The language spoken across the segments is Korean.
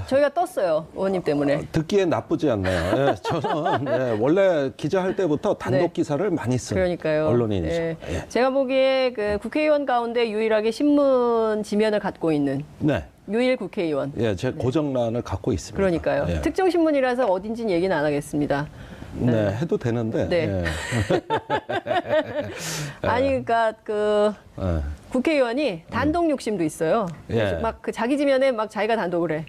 저희가 떴어요. 의원님 때문에. 듣기에 나쁘지 않네요. 예, 저는 원래 기자할 때부터 단독 기사를 많이 쓴 그러니까요. 언론인이죠. 예. 예. 제가 보기에 그 국회의원 가운데 유일하게 신문 지면을 갖고 있는 네. 유일 국회의원. 예, 제 고정란을 갖고 있습니다. 그러니까요. 예. 특정 신문이라서 어딘지는 얘기는 안 하겠습니다. 네, 해도 되는데. 네. 예. 아니 그러니까 그 예. 국회의원이 단독 욕심도 있어요. 예. 막 그 자기 지면에 막 자기가 단독을 해.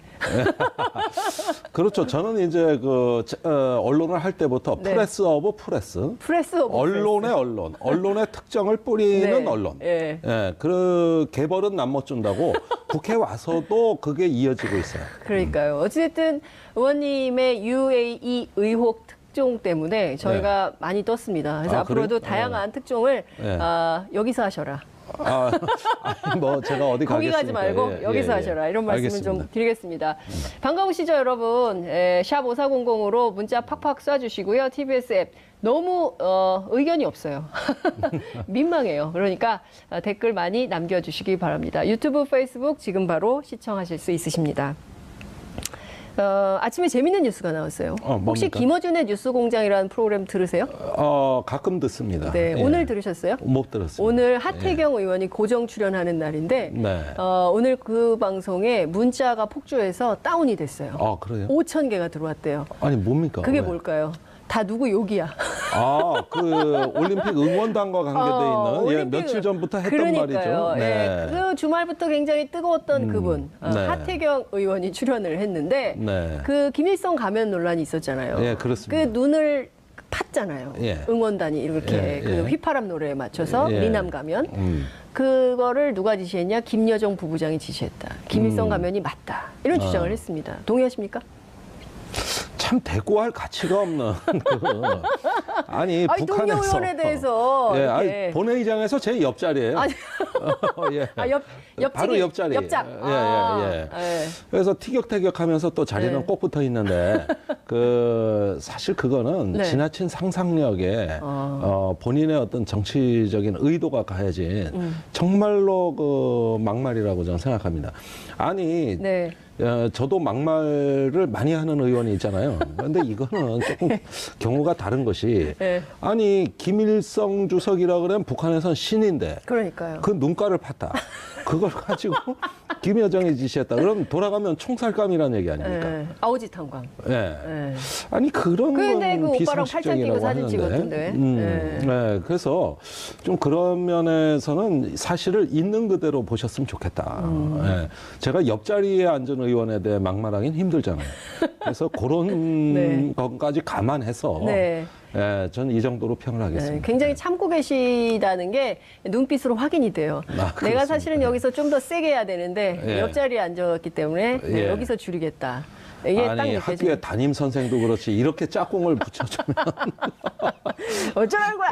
그렇죠. 저는 이제 그 언론을 할 때부터 네. 프레스 오브 프레스. 프레스 오브 언론의 언론, 언론의 특정을 뿌리는 네. 언론. 예. 그 개벌은 남 못 준다고 국회 와서도 그게 이어지고 있어요. 그러니까요. 어찌됐든 의원님의 UAE 의혹 특종 때문에 저희가 많이 떴습니다. 그래서 앞으로도 그래요? 다양한 특종을 네. 여기서 하셔라. 아니, 뭐 제가 어디 거기 가지 가겠습니까? 말고 예, 여기서 예, 예. 하셔라. 이런 말씀을 알겠습니다. 좀 드리겠습니다. 반가우시죠, 여러분? 샵 5400으로 문자 팍팍 쏴주시고요. TBS 앱. 너무 의견이 없어요. 민망해요. 그러니까 댓글 많이 남겨주시기 바랍니다. 유튜브, 페이스북 지금 바로 시청하실 수 있으십니다. 아침에 재밌는 뉴스가 나왔어요. 혹시 뭡니까? 김어준의 뉴스공장이라는 프로그램 들으세요? 가끔 듣습니다. 네, 예. 오늘 들으셨어요? 못 들었습니다. 오늘 하태경 의원이 고정 출연하는 날인데 네. 오늘 그 방송에 문자가 폭주해서 다운이 됐어요. 그래요? 5천 개가 들어왔대요. 아니, 뭡니까? 그게 왜? 뭘까요? 다 누구 욕이야. 그 올림픽 응원단과 관계돼 있는 올림픽 며칠 전부터 했던 그러니까요. 말이죠. 예, 그 주말부터 굉장히 뜨거웠던 그분 네. 하태경 의원이 출연을 했는데 네. 그 김일성 가면 논란이 있었잖아요. 예, 그렇습니다. 그 눈을 팠잖아요. 예. 응원단이 이렇게 예, 그 예. 휘파람 노래에 맞춰서 예. 미남 가면 그거를 누가 지시했냐? 김여정 부부장이 지시했다. 김일성 가면이 맞다. 이런 주장을 했습니다. 동의하십니까? 참 대꾸할 가치가 없는 아니 아니, 북한에서 동료 의원에 대해서 예, 이렇게. 본회의장에서 제 옆자리예요. 아니, 예. 옆집이, 바로 옆자리. 옆장. 예. 예. 그래서 티격태격하면서 또 자리는 네. 꼭 붙어 있는데 사실 그거는 네. 지나친 상상력에 본인의 어떤 정치적인 의도가 가해진 정말로 그 막말이라고 저는 생각합니다. 아니. 네. 저도 막말을 많이 하는 의원이 있잖아요. 그런데 이거는 조금 경우가 다른 것이 네. 아니 김일성 주석이라 그러면 북한에선 신인데 그러니까요. 그 눈가를 팠다. 그걸 가지고 김여정이 지시했다. 그럼 돌아가면 총살감이라는 얘기 아닙니까? 예. 아오지탄광. 예. 예. 아니 그런 근데 건 그 오빠랑 팔짱 끼고 비상식적이라고 사진 하는데. 찍었던데. 네. 그래서 좀 그런 면에서는 사실을 있는 그대로 보셨으면 좋겠다. 예. 제가 옆자리에 앉은 의원에 대해 막말하기는 힘들잖아요. 그래서 그런 네. 것까지 감안해서 네. 예, 저는 이 정도로 평을 하겠습니다. 네, 굉장히 참고 계시다는 게 눈빛으로 확인이 돼요. 그렇습니다. 내가 사실은 여기서 좀 더 세게 해야 되는데 예. 옆자리에 앉았기 때문에 예. 여기서 줄이겠다. 이게 딱 아니 느껴지는. 학교에 담임 선생도 그렇지 이렇게 짝꿍을 붙여주면 어쩌라는 거야.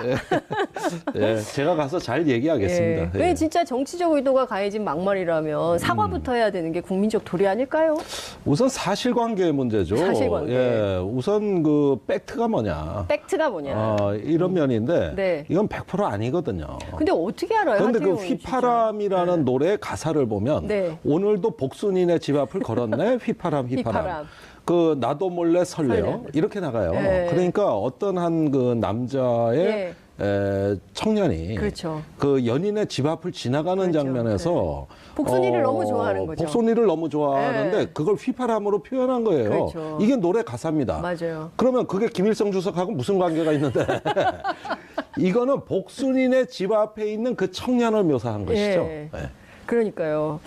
예, 제가 가서 잘 얘기하겠습니다. 예. 왜 진짜 정치적 의도가 가해진 막말이라면 사과부터 해야 되는 게 국민적 도리 아닐까요? 우선 사실관계의 문제죠. 사실관계. 예, 우선 그 팩트가 뭐냐. 팩트가 뭐냐. 이런 면인데 네. 이건 100% 아니거든요. 근데 어떻게 알아요? 그런데 그 하태경은 휘파람이라는 노래의 가사를 보면 네. 오늘도 복순이네 집 앞을 걸었네 휘파람. 휘파람. 그 나도 몰래 설레요. 이렇게 나가요. 네. 그러니까 어떤 한 그 남자의 청년이 그렇죠. 그 연인의 집 앞을 지나가는 그렇죠. 장면에서 복순이를 너무 좋아하는 거죠. 복순이를 너무 좋아하는데 네. 그걸 휘파람으로 표현한 거예요. 그렇죠. 이게 노래 가사입니다. 맞아요. 그러면 그게 김일성 주석하고 무슨 관계가 있는데 이거는 복순이네 집 앞에 있는 그 청년을 묘사한 것이죠. 예. 네. 그러니까요.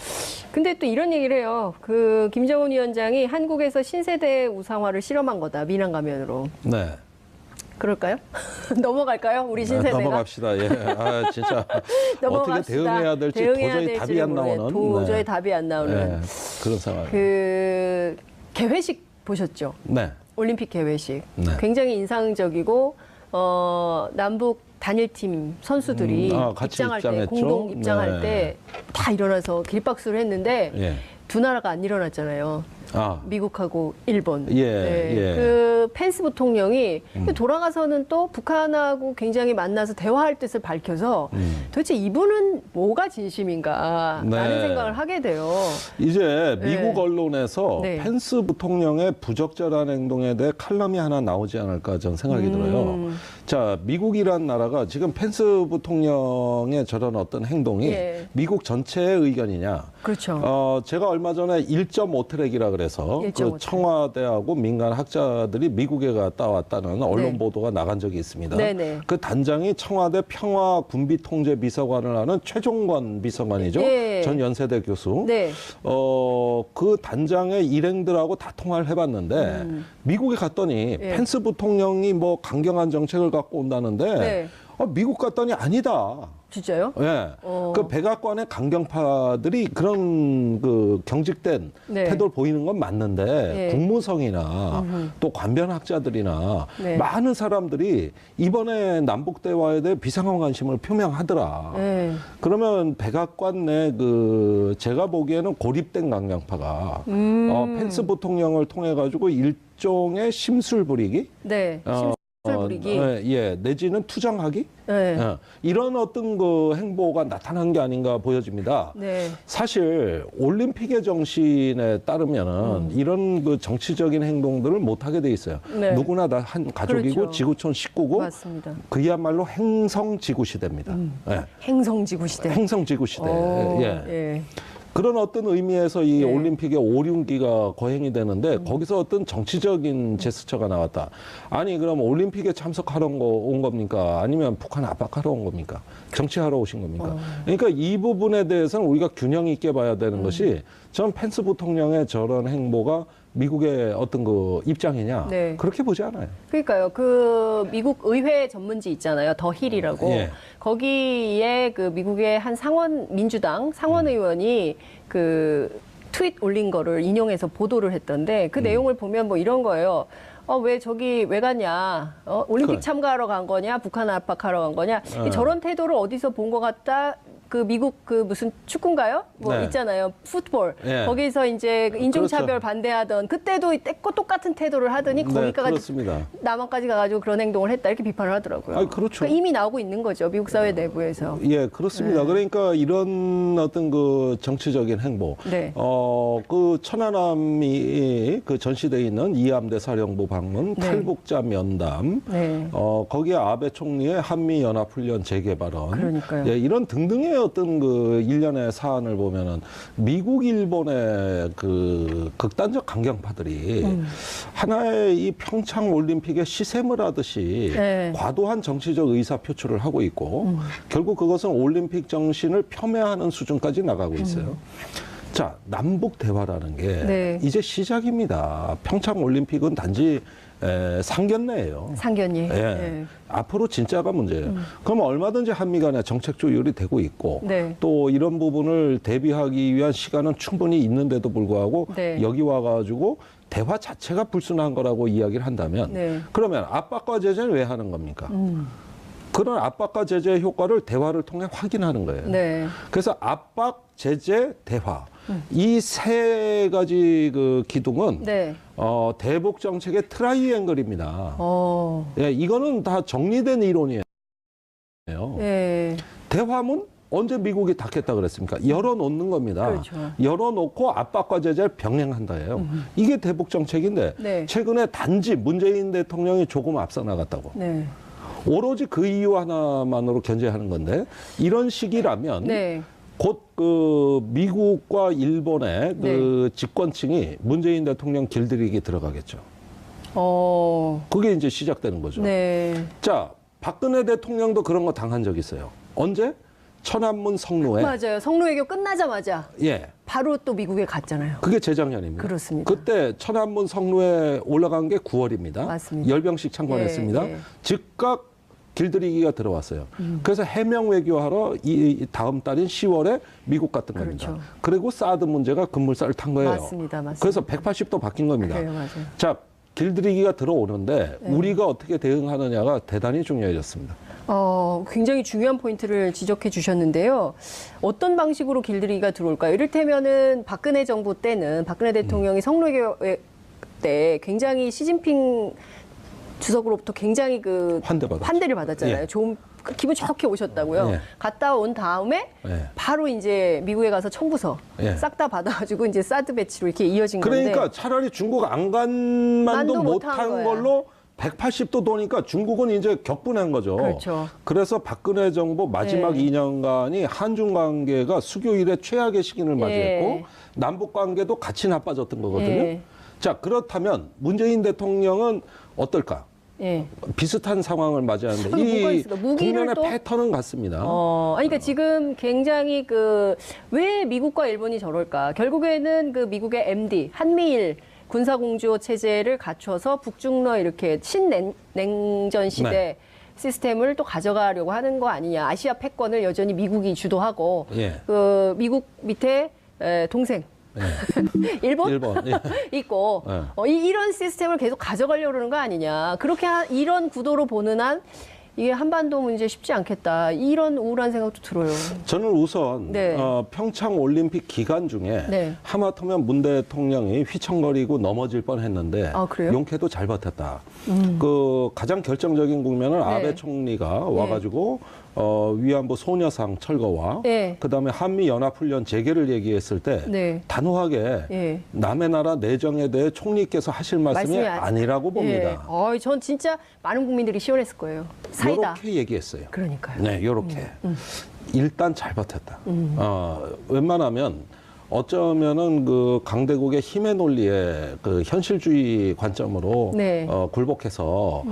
근데 또 이런 얘기를 해요. 그 김정은 위원장이 한국에서 신세대 우상화를 실험한 거다. 미남 가면으로. 네. 그럴까요? 넘어갈까요? 우리 신세대가. 넘어갑시다. 예. 진짜 넘어갑시다. 어떻게 대응해야 될지 대응해야 도저히 될지를 답이 안 모르겠- 나오는 도저히 답이 안 나오는 네. 그런 상황. 그 개회식 보셨죠? 네. 올림픽 개회식. 네. 굉장히 인상적이고 남북 단일팀 선수들이 같이 입장할 때 입장했죠. 공동 입장할 네. 때 다 일어나서 길박수를 했는데 예. 두 나라가 안 일어났잖아요. 미국하고 일본. 예, 예. 그 펜스 부통령이 돌아가서는 또 북한하고 굉장히 만나서 대화할 뜻을 밝혀서 도대체 이분은 뭐가 진심인가 라는 생각을 하게 돼요. 이제 미국 언론에서 네. 펜스 부통령의 부적절한 행동에 대해 칼럼이 하나 나오지 않을까 저는 생각이 들어요. 자, 미국이란 나라가 지금 펜스 부통령의 저런 어떤 행동이 예. 미국 전체의 의견이냐? 그렇죠. 제가 얼마 전에 1.5 트랙이라 그래서 1.5 그 청와대하고 민간 학자들이 미국에 갔다 왔다는 언론 네. 보도가 나간 적이 있습니다. 네네. 그 단장이 청와대 평화군비통제비서관을 하는 최종권 비서관이죠. 예. 전 연세대 교수. 네. 그 단장의 일행들하고 다 통화를 해봤는데 미국에 갔더니 예. 펜스 부통령이 뭐 강경한 정책을 갖고 온다는데 네. 미국 갔더니 아니다. 진짜요? 예. 그 백악관의 강경파들이 그런 그 경직된 네. 태도를 보이는 건 맞는데 예. 국무성이나 또 관변학자들이나 네. 많은 사람들이 이번에 남북 대화에 대해 비상한 관심을 표명하더라. 네. 그러면 백악관 내 그 제가 보기에는 고립된 강경파가 펜스 부통령을 통해 가지고 일종의 심술 부리기, 네. 심술 부리기. 예, 내지는 투정하기, 네. 이런 어떤 그 행보가 나타난 게 아닌가 보여집니다. 네. 사실 올림픽의 정신에 따르면은 이런 그 정치적인 행동들을 못 하게 돼 있어요. 네. 누구나 다 한 가족이고 그렇죠. 지구촌 식구고 맞습니다. 그야말로 행성지구 시대입니다. 예. 행성지구 시대. 행성지구 시대. 예. 예. 그런 어떤 의미에서 이 네. 올림픽의 오륜기가 거행이 되는데 거기서 어떤 정치적인 제스처가 나왔다. 아니 그럼 올림픽에 참석하러 온 겁니까? 아니면 북한 압박하러 온 겁니까? 정치하러 오신 겁니까? 그러니까 이 부분에 대해서는 우리가 균형 있게 봐야 되는 것이 전 펜스 부통령의 저런 행보가 미국의 어떤 그 입장이냐? 네. 그렇게 보지 않아요. 그러니까요. 그 미국 의회 전문지 있잖아요. 더 힐이라고. 예. 거기에 그 미국의 한 민주당 상원 의원이 그 트윗 올린 거를 인용해서 보도를 했던데 그 내용을 보면 뭐 이런 거예요. 왜 저기 왜 갔냐? 올림픽 그래. 참가하러 간 거냐? 북한 압박하러 간 거냐? 저런 태도를 어디서 본 것 같다. 그 미국 그 무슨 축구인가요? 뭐 네. 있잖아요. 풋볼. 예. 거기서 이제 그 인종차별 그렇죠. 반대하던 그때도 똑같은 태도를 하더니 네, 거기까지 그렇습니다. 남한까지 가가지고 그런 행동을 했다 이렇게 비판을 하더라고요. 아니, 그렇죠. 그러니까 이미 나오고 있는 거죠. 미국 사회 내부에서. 예, 그렇습니다. 그러니까 이런 어떤 그 정치적인 행보, 네. 그 천안함이 그 전시돼 있는 이함대 사령부 방문, 네. 탈북자 면담, 네. 거기에 아베 총리의 한미 연합훈련 재개발언, 그러니까요. 예, 이런 등등의 어떤 그 일련의 사안을 보면은 미국, 일본의 그 극단적 강경파들이 하나의 이 평창 올림픽의 시샘을 하듯이 네. 과도한 정치적 의사 표출을 하고 있고 결국 그것은 올림픽 정신을 폄훼하는 수준까지 나가고 있어요. 자, 남북 대화라는 게 네. 이제 시작입니다. 평창 올림픽은 단지 상견례예요. 상견례. 예. 네. 앞으로 진짜가 문제예요. 그럼 얼마든지 한미 간에 정책 조율이 되고 있고 네. 또 이런 부분을 대비하기 위한 시간은 충분히 있는데도 불구하고 네. 여기 와가지고 대화 자체가 불순한 거라고 이야기를 한다면 네. 그러면 압박과 제재는 왜 하는 겁니까? 그런 압박과 제재의 효과를 대화를 통해 확인하는 거예요. 네. 그래서 압박, 제재, 대화 이 세 가지 그 기둥은 네. 대북 정책의 트라이앵글입니다. 예, 이거는 다 정리된 이론이에요. 네. 대화문 언제 미국이 닫겠다 그랬습니까? 열어놓는 겁니다. 그렇죠. 열어놓고 압박과 제재를 병행한다예요. 이게 대북 정책인데 네. 최근에 단지 문재인 대통령이 조금 앞서 나갔다고. 네. 오로지 그 이유 하나만으로 견제하는 건데 이런 식이라면 네. 곧 그 미국과 일본의 그 집권층이 문재인 대통령 길들이기 들어가겠죠. 그게 이제 시작되는 거죠. 네. 자, 박근혜 대통령도 그런 거 당한 적 있어요. 언제? 천안문 성노예. 맞아요. 성노예교 끝나자마자 예. 바로 또 미국에 갔잖아요. 그게 재작년입니다. 그렇습니다. 그때 천안문 성노에 올라간 게 9월입니다. 맞습니다. 열병식 창건했습니다. 예, 예. 즉각 길들이기가 들어왔어요. 그래서 해명 외교하러 이 다음 달인 10월에 미국 갔던 겁니다. 그렇죠. 그리고 사드 문제가 급물살을 탄 거예요. 맞습니다. 그래서 180도 바뀐 겁니다. 그래요, 맞아요. 자, 길들이기가 들어오는데 우리가 어떻게 대응하느냐가 대단히 중요해졌습니다. 굉장히 중요한 포인트를 지적해 주셨는데요. 어떤 방식으로 길들이기가 들어올까요? 이를테면은 박근혜 정부 때는 박근혜 대통령이 성노예교회 때 굉장히 시진핑 주석으로부터 굉장히 환대를 받았잖아요. 예. 좀 기분 좋게 오셨다고요. 예. 갔다 온 다음에 예. 바로 이제 미국에 가서 청구서 예. 싹 다 받아가지고 이제 사드 배치로 이렇게 이어진 그러니까 건데. 차라리 중국 안간만도 만도 못한 못한 거야. 걸로 180도 도니까 중국은 이제 격분한 거죠. 그렇죠. 그래서 박근혜 정부 마지막 네. 2년간이 한중 관계가 수교 이래 최악의 시기를 맞이했고 남북 관계도 같이 나빠졌던 거거든요. 예. 자, 그렇다면 문재인 대통령은 어떨까? 예. 비슷한 상황을 맞이하는데 뭐가 이 있을까? 무기를 국면의 또? 패턴은 같습니다. 아니, 그러니까 지금 굉장히 왜 미국과 일본이 저럴까? 결국에는 미국의 MD, 한미일 군사공조 체제를 갖춰서 북중러 이렇게 신냉전 시대 네. 시스템을 또 가져가려고 하는 거 아니냐. 아시아 패권을 여전히 미국이 주도하고, 예. 미국 밑에 동생. 일본? 예. 있고 이런 시스템을 계속 가져가려고 그러는 거 아니냐. 그렇게 이런 구도로 보는 한 이게 한반도 문제 쉽지 않겠다. 이런 우울한 생각도 들어요. 저는 우선 네. 평창 올림픽 기간 중에 네. 하마터면 문 대통령이 휘청거리고 넘어질 뻔했는데 아, 그래요? 용케도 잘 버텼다. 그 가장 결정적인 국면은 네. 아베 총리가 와가지고 위안부 소녀상 철거와 네. 그다음에 한미 연합훈련 재개를 얘기했을 때 네. 단호하게 예. 남의 나라 내정에 대해 총리께서 하실 말씀이 말씀이 아니라고 봅니다. 예. 전 진짜 많은 국민들이 시원했을 거예요. 사이다. 이렇게 얘기했어요. 그러니까요. 네, 이렇게 일단 잘 버텼다. 웬만하면 어쩌면은 강대국의 힘의 논리에 현실주의 관점으로 네. 굴복해서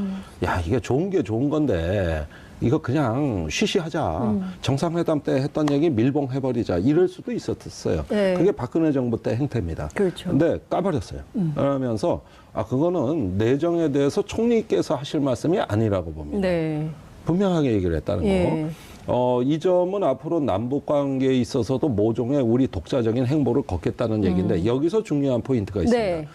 야, 이게 좋은 게 좋은 건데 이거 그냥 쉬쉬하자. 정상회담 때 했던 얘기 밀봉해버리자. 이럴 수도 있었어요. 네. 그게 박근혜 정부 때 행태입니다. 그렇죠. 근데 까버렸어요. 그러면서 그거는 내정에 대해서 총리께서 하실 말씀이 아니라고 봅니다. 네. 분명하게 얘기를 했다는 예. 거. 이 점은 앞으로 남북 관계에 있어서도 모종의 우리 독자적인 행보를 걷겠다는 얘기인데 여기서 중요한 포인트가 있습니다. 네.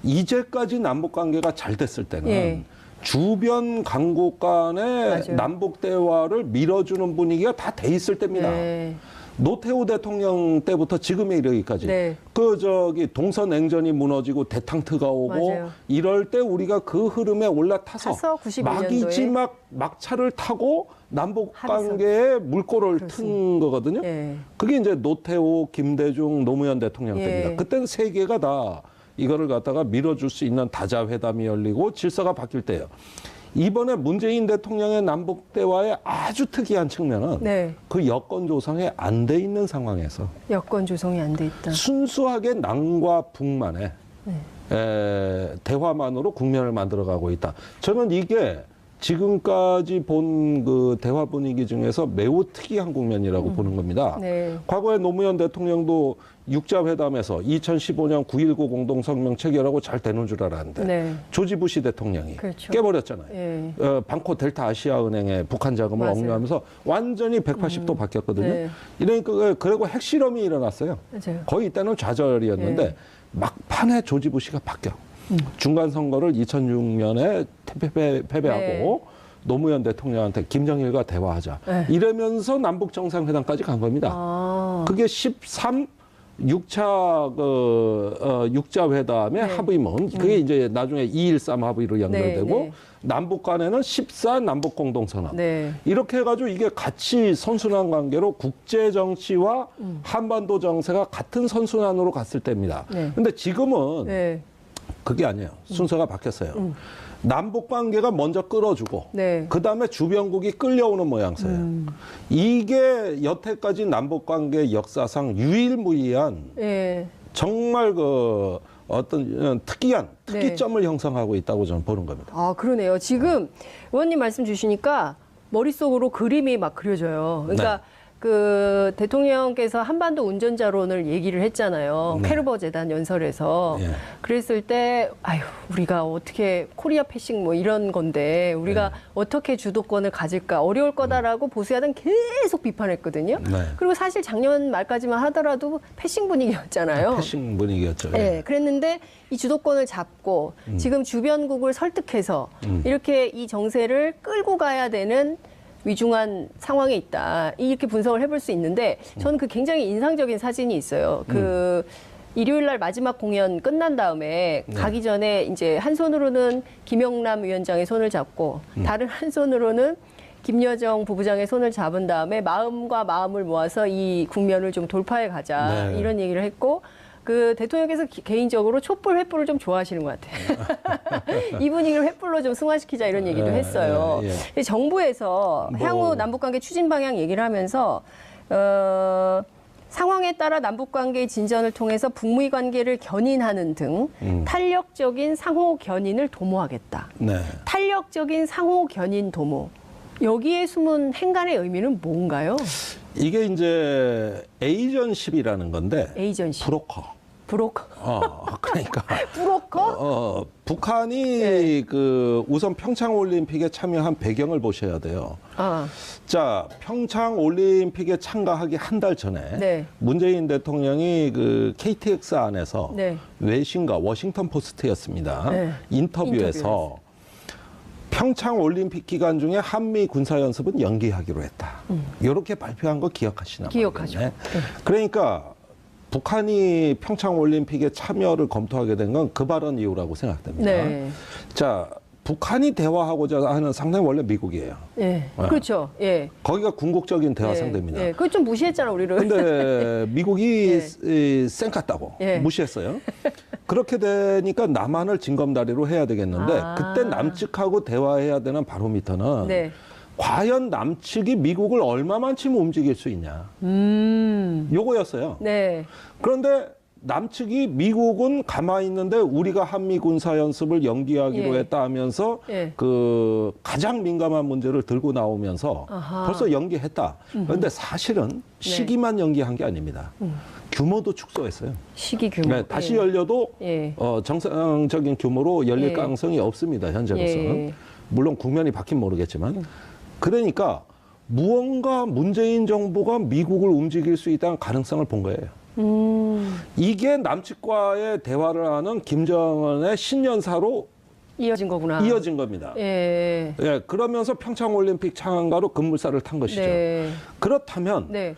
이제까지 남북 관계가 잘 됐을 때는 예. 주변 강국 간의 맞아요. 남북 대화를 밀어주는 분위기가 다 돼 있을 때입니다. 네. 노태우 대통령 때부터 지금에 이르기까지 네. 동서냉전이 무너지고 대탕트가 오고 맞아요. 이럴 때 우리가 그 흐름에 올라타서 타서 91년도에 막이지 막차를 타고 남북 합의서. 관계에 물꼬를 그렇습니다. 튼 거거든요. 예. 그게 이제 노태우, 김대중, 노무현 대통령 예. 때입니다. 그때는 세 개가 다 이거를 갖다가 밀어줄 수 있는 다자회담이 열리고 질서가 바뀔 때예요. 이번에 문재인 대통령의 남북 대화의 아주 특이한 측면은 네. 그 여건 조성에 안 돼 있는 상황에서 여건 조성이 안 돼 있다. 순수하게 남과 북만의 대화만으로 국면을 만들어가고 있다. 저는 이게 지금까지 본 그 대화 분위기 중에서 매우 특이한 국면이라고 보는 겁니다. 네. 과거에 노무현 대통령도 육자회담에서 2015년 9.19 공동성명 체결하고 잘 되는 줄 알았는데 네. 조지 부시 대통령이 그렇죠. 깨버렸잖아요. 예. 방코 델타 아시아은행의 북한 자금을 맞아요. 억류하면서 완전히 180도 바뀌었거든요. 네. 이러니까 그리고 핵실험이 일어났어요. 맞아요. 거의 이때는 좌절이었는데 네. 막판에 조지 부시가 바뀌어. 중간 선거를 2006년에 패배하고 네. 노무현 대통령한테 김정일과 대화하자. 네. 이러면서 남북 정상회담까지 간 겁니다. 아. 그게 13 6차 회담의 네. 합의문. 그게 이제 나중에 2.13 합의로 연결되고 네, 네. 남북 간에는 14 남북 공동선언. 네. 이렇게 해가지고 이게 같이 선순환 관계로 국제 정치와 한반도 정세가 같은 선순환으로 갔을 때입니다. 네. 근데 지금은 네. 그게 아니에요. 순서가 바뀌었어요. 남북 관계가 먼저 끌어주고 네. 그다음에 주변국이 끌려오는 모양새예요. 이게 여태까지 남북 관계 역사상 유일무이한 예. 정말 어떤 특이한 네. 특이점을 형성하고 있다고 저는 보는 겁니다. 아, 그러네요. 지금 의원님 말씀 주시니까 머릿속으로 그림이 막 그려져요. 그러니까 그 대통령께서 한반도 운전자론을 얘기를 했잖아요. 네. 캐르버 재단 연설에서. 예. 그랬을 때 우리가 어떻게 코리아 패싱 뭐 이런 건데 우리가 어떻게 주도권을 가질까 어려울 거다라고 보수야당 계속 비판했거든요. 네. 그리고 사실 작년 말까지만 하더라도 패싱 분위기였잖아요. 패싱 분위기였죠. 네, 그랬는데 이 주도권을 잡고 지금 주변국을 설득해서 이렇게 이 정세를 끌고 가야 되는 위중한 상황에 있다. 이렇게 분석을 해볼 수 있는데 저는 그 굉장히 인상적인 사진이 있어요. 그 일요일 날 마지막 공연 끝난 다음에 가기 전에 이제 한 손으로는 김영남 위원장의 손을 잡고 다른 한 손으로는 김여정 부부장의 손을 잡은 다음에 마음과 마음을 모아서 이 국면을 좀 돌파해 가자. 네. 이런 얘기를 했고 그 대통령께서 개인적으로 촛불 횃불을 좀 좋아하시는 것 같아요. 이 분위기를 횃불로 좀 승화시키자 이런 얘기도 했어요. 근데 정부에서 향후 남북관계 추진 방향 얘기를 하면서 상황에 따라 남북관계의 진전을 통해서 북미 관계를 견인하는 등 탄력적인 상호 견인을 도모하겠다. 네. 탄력적인 상호 견인 도모. 여기에 숨은 행간의 의미는 뭔가요? 이게 이제 에이전십이라는 건데 에이전십. 브로커. 그러니까 브로커? 북한이 네. 그 우선 평창 올림픽에 참여한 배경을 보셔야 돼요. 자, 평창 올림픽에 참가하기 한 달 전에 네. 문재인 대통령이 그 KTX 안에서 네. 외신과 워싱턴 포스트였습니다. 네. 인터뷰에서 평창 올림픽 기간 중에 한미 군사 연습은 연기하기로 했다. 이렇게 발표한 거 기억하시나? 기억하죠. 모르겠네. 그러니까 북한이 평창 올림픽에 참여를 검토하게 된 건 그 발언 이후라고 생각됩니다. 네. 자, 북한이 대화하고자 하는 상대는 원래 미국이에요. 예. 그렇죠. 예. 거기가 궁극적인 대화 상대입니다. 예. 그거 좀 무시했잖아, 우리를. 근데 미국이 쌩 깠다고 예. 무시했어요. 그렇게 되니까 남한을 징검다리로 해야 되겠는데 그때 남측하고 대화해야 되는 바로미터는 네. 과연 남측이 미국을 얼마만큼 움직일 수 있냐. 요거였어요. 네. 그런데 남측이 미국은 가만히 있는데 우리가 한미 군사 연습을 연기하기로 예. 했다 하면서 예. 그 가장 민감한 문제를 들고 나오면서 아하. 벌써 연기했다. 그런데 사실은 시기만 연기한 게 아닙니다. 규모도 축소했어요. 시기 규모. 네, 다시 열려도 예. 정상적인 규모로 열릴 예. 가능성이 없습니다. 현재로서는. 예. 물론 국면이 바뀌면 모르겠지만. 그러니까 무언가 문재인 정부가 미국을 움직일 수 있다는 가능성을 본 거예요. 이게 남측과의 대화를 하는 김정은의 신년사로 이어진 거구나. 이어진 겁니다. 예. 예, 그러면서 평창올림픽 참가로 급물살을 탄 것이죠. 네. 그렇다면 네.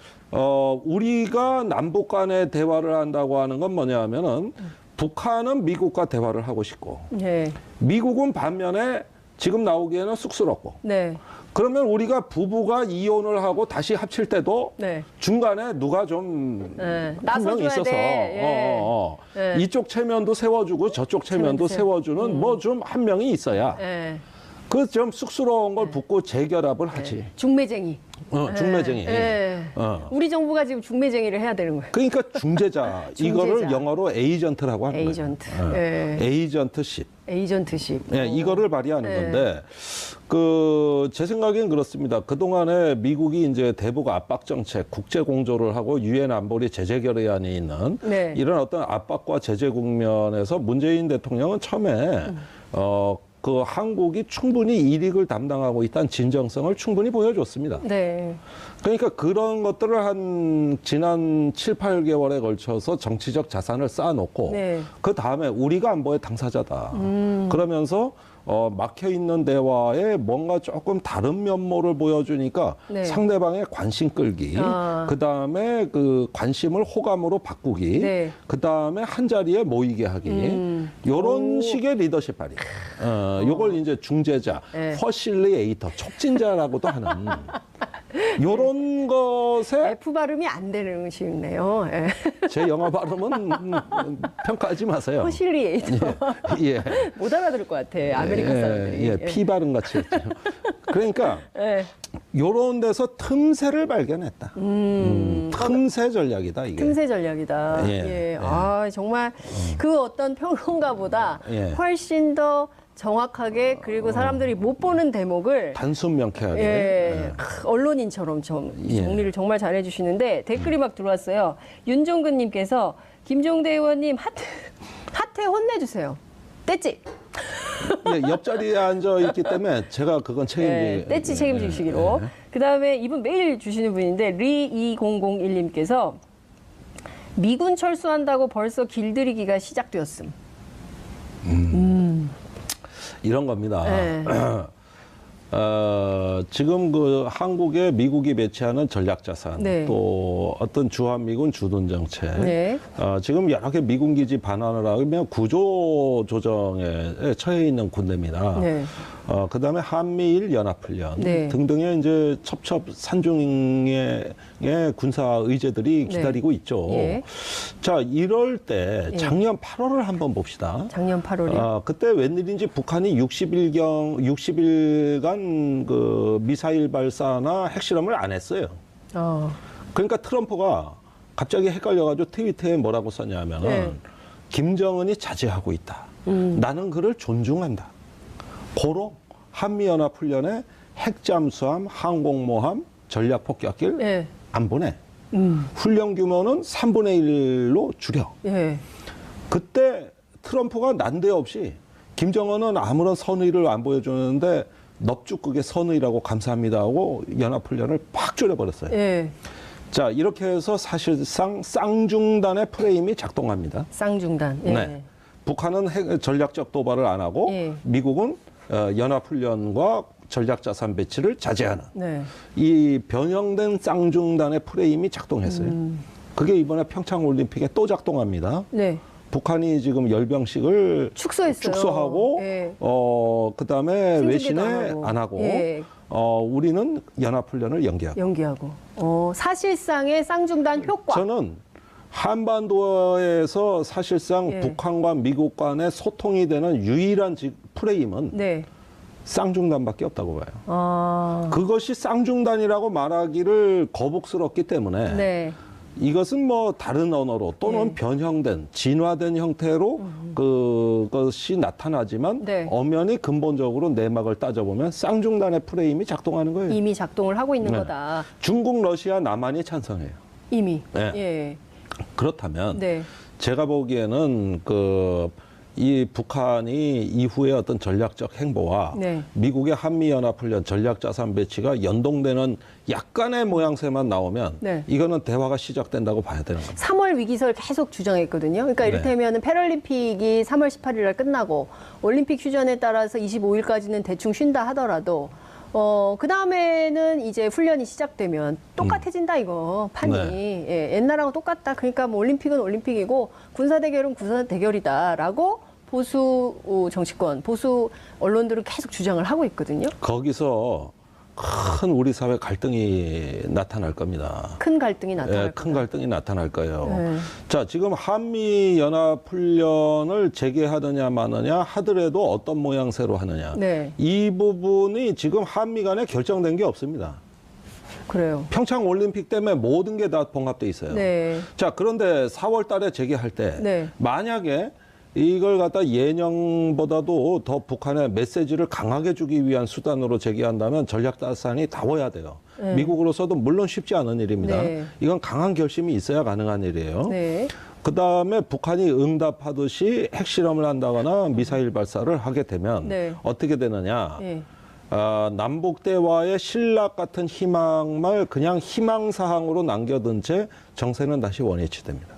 우리가 남북 간의 대화를 한다고 하는 건 뭐냐 하면은 북한은 미국과 대화를 하고 싶고 예. 미국은 반면에 지금 나오기에는 쑥스럽고 네. 그러면 우리가 부부가 이혼을 하고 다시 합칠 때도 네. 중간에 누가 좀 네. 한 명 나서줘야 있어서 돼. 예. 이쪽 체면도 세워주고 저쪽 체면도 세워주는 뭐 좀 한 명이 있어야 예. 그 좀 쑥스러운 걸 붙고 재결합을 하지. 중매쟁이. 중매쟁이. 예. 우리 정부가 지금 중매쟁이를 해야 되는 거예요. 그러니까 중재자. 이거를 영어로 에이전트라고 하는 에이전트. 거예요. 예. 에이전트십. 에이전트십. 예, 이거를 발휘하는 네. 건데 제 생각엔 그렇습니다. 그동안에 미국이 이제 대북 압박 정책, 국제 공조를 하고 유엔 안보리 제재 결의안이 있는 네. 이런 어떤 압박과 제재 국면에서 문재인 대통령은 처음에 그 한국이 충분히 이익을 담당하고 있다는 진정성을 충분히 보여줬습니다. 네. 그러니까 그런 것들을 한 지난 7, 8개월에 걸쳐서 정치적 자산을 쌓아놓고 네. 그 다음에 우리가 안보의 당사자다. 그러면서 막혀있는 대화에 뭔가 조금 다른 면모를 보여주니까 네. 상대방의 관심 끌기, 그 다음에 그 관심을 호감으로 바꾸기, 네. 그 다음에 한 자리에 모이게 하기, 요런 식의 리더십 발휘. 요걸 이제 중재자, 네. 퍼실리에이터, 촉진자라고도 하는 요런 것에 F 발음이 안 되는 식이네요. 예. 제 영어 발음은 평가하지 마세요. 퍼실리에이터. 예. 못 알아들을 것 같아. 아메리칸 사람들이. 예, 피 발음 같이 했죠. 그러니까 예. 요런 데서 틈새를 발견했다. 틈새 전략이다 이게. 틈새 전략이다. 예. 예. 예. 아, 정말 그 어떤 평론가보다 예. 훨씬 더 정확하게 그리고 사람들이 못 보는 대목을 단순 명쾌하게. 예, 언론인처럼 좀 예. 정리를 정말 잘해 주시는데 댓글이 막 들어왔어요. 윤종근 님께서 김종대 의원님 핫해 혼내주세요. 떼찌. 예, 옆자리에 앉아 있기 때문에 제가 그건 책임지. 떼찌 책임지시기로. 그다음에 이분 매일 주시는 분인데 리2001님께서 미군 철수한다고 벌써 길들이기가 시작되었음. 이런 겁니다. 네. 지금 그 한국에 미국이 배치하는 전략자산, 네. 또 어떤 주한미군 주둔 정책, 네. 지금 여러 개 미군 기지 반환을 하면 구조 조정에 처해 있는 군대입니다. 네. 그다음에 한미일 연합훈련 네. 등등의 이제 첩첩 산중의 군사 의제들이 기다리고 있죠. 예. 자, 이럴 때 예. 작년 8월을 한번 봅시다. 작년 8월에. 그때 웬일인지 북한이 60일간 그 미사일 발사나 핵실험을 안 했어요. 그러니까 트럼프가 갑자기 헷갈려가지고 트위터에 뭐라고 썼냐면은 네. 김정은이 자제하고 있다. 나는 그를 존중한다. 고로 한미연합훈련에 핵잠수함, 항공모함, 전략폭격기를 예. 안 보내. 훈련 규모는 3분의 1로 줄여. 예. 그때 트럼프가 난데없이 김정은은 아무런 선의를 안 보여주는데 넙죽극의 선의라고 감사합니다 하고 연합훈련을 팍 줄여버렸어요. 예. 자, 이렇게 해서 사실상 쌍중단의 프레임이 작동합니다. 쌍중단. 예. 네. 북한은 전략적 도발을 안 하고 예. 미국은 연합훈련과 전략자산 배치를 자제하는 네. 이 변형된 쌍중단의 프레임이 작동했어요. 그게 이번에 평창올림픽에 또 작동합니다. 네. 북한이 지금 열병식을 축소했어요. 축소하고 예. 그다음에 승진대도 외신에 안 하고 예. 우리는 연합훈련을 연기하고. 연기하고. 사실상의 쌍중단 효과. 저는 한반도에서 사실상 예. 북한과 미국 간의 소통이 되는 유일한 프레임은 네. 쌍중단밖에 없다고 봐요. 그것이 쌍중단이라고 말하기를 거북스럽기 때문에 네. 이것은 뭐 다른 언어로 또는 네. 변형된 진화된 형태로 그것이 나타나지만 네. 엄연히 근본적으로 내막을 따져보면 쌍중단의 프레임이 작동하는 거예요. 이미 작동을 하고 있는 네. 거다. 중국, 러시아, 남한이 찬성해요. 이미. 네. 예. 그렇다면 네. 제가 보기에는 이 북한이 이후에 어떤 전략적 행보와 네. 미국의 한미연합훈련 전략자산 배치가 연동되는 약간의 모양새만 나오면 네. 이거는 대화가 시작된다고 봐야 되는 겁니다. 3월 위기설 계속 주장했거든요. 그러니까 네. 이를테면 패럴림픽이 3월 18일 날 끝나고 올림픽 휴전에 따라서 25일까지는 대충 쉰다 하더라도 그 다음에는 이제 훈련이 시작되면 똑같아진다 이거 판이. 네. 예, 옛날하고 똑같다. 그러니까 뭐 올림픽은 올림픽이고 군사 대결은 군사 대결이다라고 보수 정치권, 보수 언론들은 계속 주장을 하고 있거든요. 거기서 큰 우리 사회 갈등이 나타날 겁니다. 큰 갈등이 나타날 예, 큰 거다. 갈등이 나타날 거예요. 네. 자, 지금 한미연합훈련을 재개하느냐 마느냐 하더라도 어떤 모양새로 하느냐. 네. 이 부분이 지금 한미 간에 결정된 게 없습니다. 그래요. 평창 올림픽 때문에 모든 게 다 봉합돼 있어요. 네. 자, 그런데 4월 달에 재개할 때 네. 만약에 이걸 갖다 예년보다도 더 북한의 메시지를 강하게 주기 위한 수단으로 제기한다면 전략자산이 다워야 돼요. 네. 미국으로서도 물론 쉽지 않은 일입니다. 네. 이건 강한 결심이 있어야 가능한 일이에요. 네. 그다음에 북한이 응답하듯이 핵실험을 한다거나 미사일 발사를 하게 되면 네. 어떻게 되느냐. 네. 남북 대화의 신락 같은 희망을 그냥 희망사항으로 남겨둔 채 정세는 다시 원위치됩니다.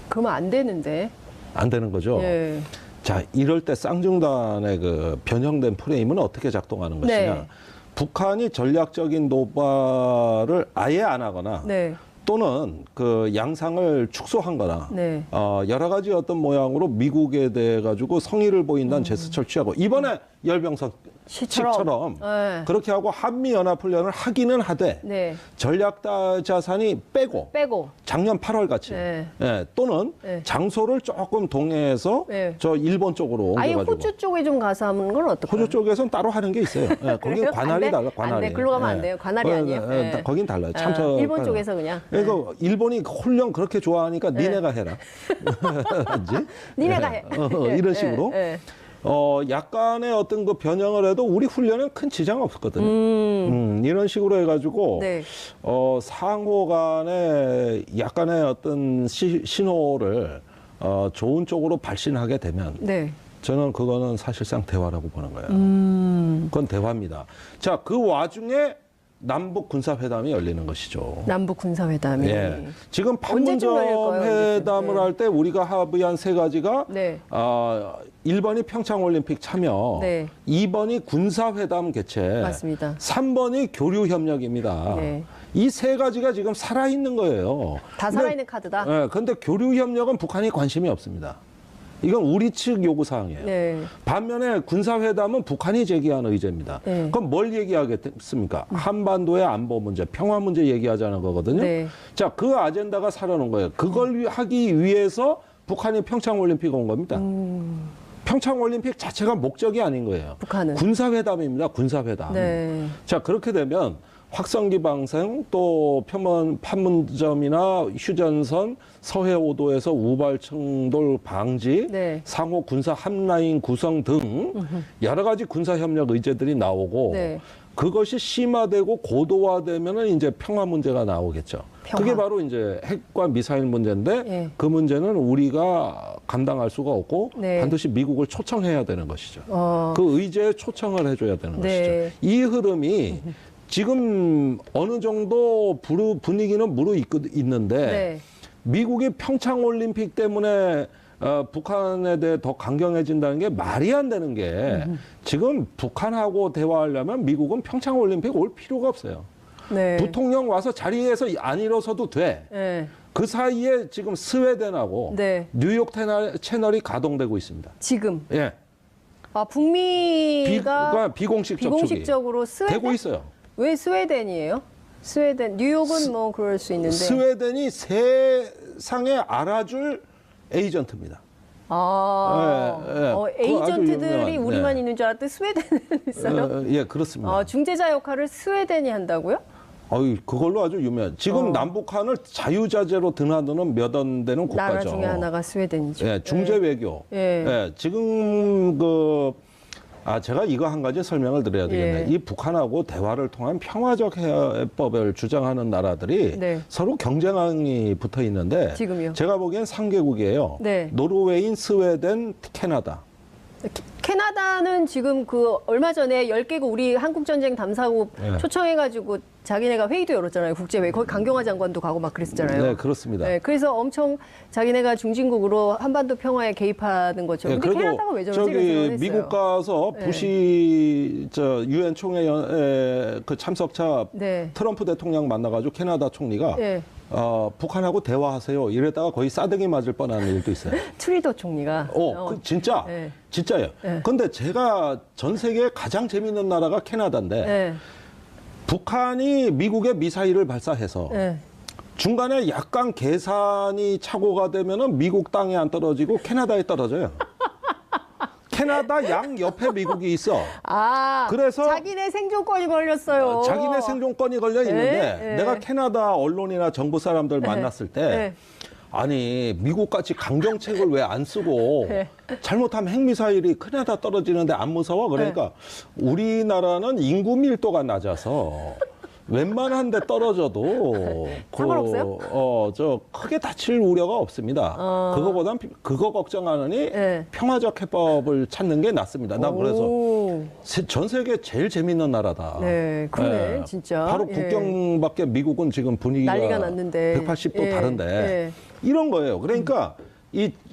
그러면 안 되는데. 안 되는 거죠. 예. 자, 이럴 때 쌍중단의 그 변형된 프레임은 어떻게 작동하는 것이냐. 네. 북한이 전략적인 도발을 아예 안 하거나 네. 또는 그 양상을 축소한거나 네. 여러 가지 어떤 모양으로 미국에 대해 가지고 성의를 보인다는 제스처를 취하고 이번에 열병석 시처럼 네. 그렇게 하고 한미연합훈련을 하기는 하되 네. 전략자산이 빼고 작년 8월 같이 네. 예, 또는 네. 장소를 조금 동해서 네. 저 일본 쪽으로 아예 옮겨가지고 호주 쪽에 좀 가서 하는 건 어떨까요? 호주 쪽에서는 따로 하는 게 있어요. 예, 거긴 그래요? 관할이 안 돼? 달라. 안 관할이. 돼. 글로 가면 안 돼요. 관할이 아니에요? 네. 거긴 달라요. 참석. 일본 쪽에서 그냥. 그러니까 일본이 훈련 그렇게 좋아하니까 네. 니네가 해라. 이제? 니네가 해. 이런 식으로. 네. 약간의 어떤 그 변형을 해도 우리 훈련은 큰 지장 없었거든요. 이런 식으로 해가지고 네. 상호 간에 약간의 어떤 신호를 좋은 쪽으로 발신하게 되면 네. 저는 그거는 사실상 대화라고 보는 거예요. 그건 대화입니다. 자, 그 와중에 남북 군사회담이 열리는 것이죠. 남북 군사회담이. 예. 지금 언제쯤 열릴 판문점 거예요, 회담을 네. 할 때 우리가 합의한 세 가지가 네. 1번이 평창올림픽 참여, 네. 2번이 군사회담 개최, 맞습니다. 3번이 교류협력입니다. 네. 이 세 가지가 지금 살아있는 거예요. 다 살아있는 카드다. 예, 근데 교류협력은 북한이 관심이 없습니다. 이건 우리 측 요구사항이에요. 네. 반면에 군사회담은 북한이 제기한 의제입니다. 네. 그럼 뭘 얘기하겠습니까? 한반도의 안보 문제, 평화 문제 얘기하자는 거거든요. 네. 자, 그 아젠다가 살아놓은 거예요. 그걸 하기 위해서 북한이 평창올림픽 온 겁니다. 평창올림픽 자체가 목적이 아닌 거예요. 북한은. 군사회담입니다. 군사회담. 네. 자, 그렇게 되면 확성기 방생 또 판문점이나 휴전선 서해 5도에서 우발 충돌 방지 네. 상호 군사 함라인 구성 등 여러 가지 군사 협력 의제들이 나오고 네. 그것이 심화되고 고도화되면은 이제 평화 문제가 나오겠죠. 평화. 그게 바로 이제 핵과 미사일 문제인데 네. 그 문제는 우리가 감당할 수가 없고 네. 반드시 미국을 초청해야 되는 것이죠. 그 의제에 초청을 해줘야 되는 네. 것이죠. 이 흐름이 지금 어느 정도 분위기는 무르익는데 네. 미국이 평창올림픽 때문에 북한에 대해 더 강경해진다는 게 말이 안 되는 게 지금 북한하고 대화하려면 미국은 평창올림픽 올 필요가 없어요. 네. 부통령 와서 자리에서 안 일어서도 돼. 네. 그 사이에 지금 스웨덴하고 네. 뉴욕 채널이 가동되고 있습니다. 지금. 예. 북미가 비공식적으로 스웨덴? 되고 있어요. 왜 스웨덴이에요? 스웨덴, 뉴욕은 뭐 그럴 수 있는데. 스웨덴이 세상에 알아줄 에이전트입니다. 그거 아주 에이전트들이 유명한, 우리만 네. 있는 줄 알았더니 스웨덴은 있어요? 예, 그렇습니다. 중재자 역할을 스웨덴이 한다고요? 그걸로 아주 유명한. 지금 남북한을 자유자재로 드나드는 몇 안 되는 국가죠. 나라 중에 하나가 스웨덴이죠. 예, 중재 외교. 예. 예, 지금 제가 이거 한 가지 설명을 드려야 되겠네요. 예. 이 북한하고 대화를 통한 평화적 해법을 주장하는 나라들이 네. 서로 경쟁이 붙어 있는데 지금요? 제가 보기엔 3개국이에요. 네. 노르웨이, 스웨덴, 캐나다. 캐나다는 지금 얼마 전에 10개국 우리 한국전쟁 담사국 예. 초청해가지고 자기네가 회의도 열었잖아요. 국제회의. 거기 강경화 장관도 가고 막 그랬었잖아요. 네, 그렇습니다. 네, 그래서 엄청 자기네가 중진국으로 한반도 평화에 개입하는 것처럼. 근데 캐나다가 왜 저러지? 이런 생각을 했어요. 미국 가서 네. 부시 유엔 총회 그 참석차 네. 트럼프 대통령 만나가지고 캐나다 총리가 네. 북한하고 대화하세요. 이랬다가 거의 싸대기 맞을 뻔한 일도 있어요. 트리도 총리가. 진짜, 네. 진짜예요. 네. 근데 제가 전 세계에 가장 재밌는 나라가 캐나다인데 네. 북한이 미국에 미사일을 발사해서 네. 중간에 약간 계산이 착오가 되면은 미국 땅에 안 떨어지고 캐나다에 떨어져요. 캐나다 양 옆에 미국이 있어. 그래서 자기네 생존권이 걸렸어요. 자기네 생존권이 걸려 있는데 네, 네. 내가 캐나다 언론이나 정부 사람들 만났을 때 네. 아니 미국같이 강경책을 왜 안 쓰고 네. 잘못하면 핵미사일이 캐나다 떨어지는데 안 무서워? 그러니까 우리나라는 인구 밀도가 낮아서 웬만한 데 떨어져도 상관없어요? 크게 다칠 우려가 없습니다. 그거보단 그거 걱정하느니 네. 평화적 해법을 찾는 게 낫습니다. 난 그래서 오. 전 세계 제일 재밌는 나라다. 네, 그러네, 예. 진짜. 바로 예. 국경 밖에 미국은 지금 분위기가 난리가 났는데. 180도 예, 다른데 예. 이런 거예요. 그러니까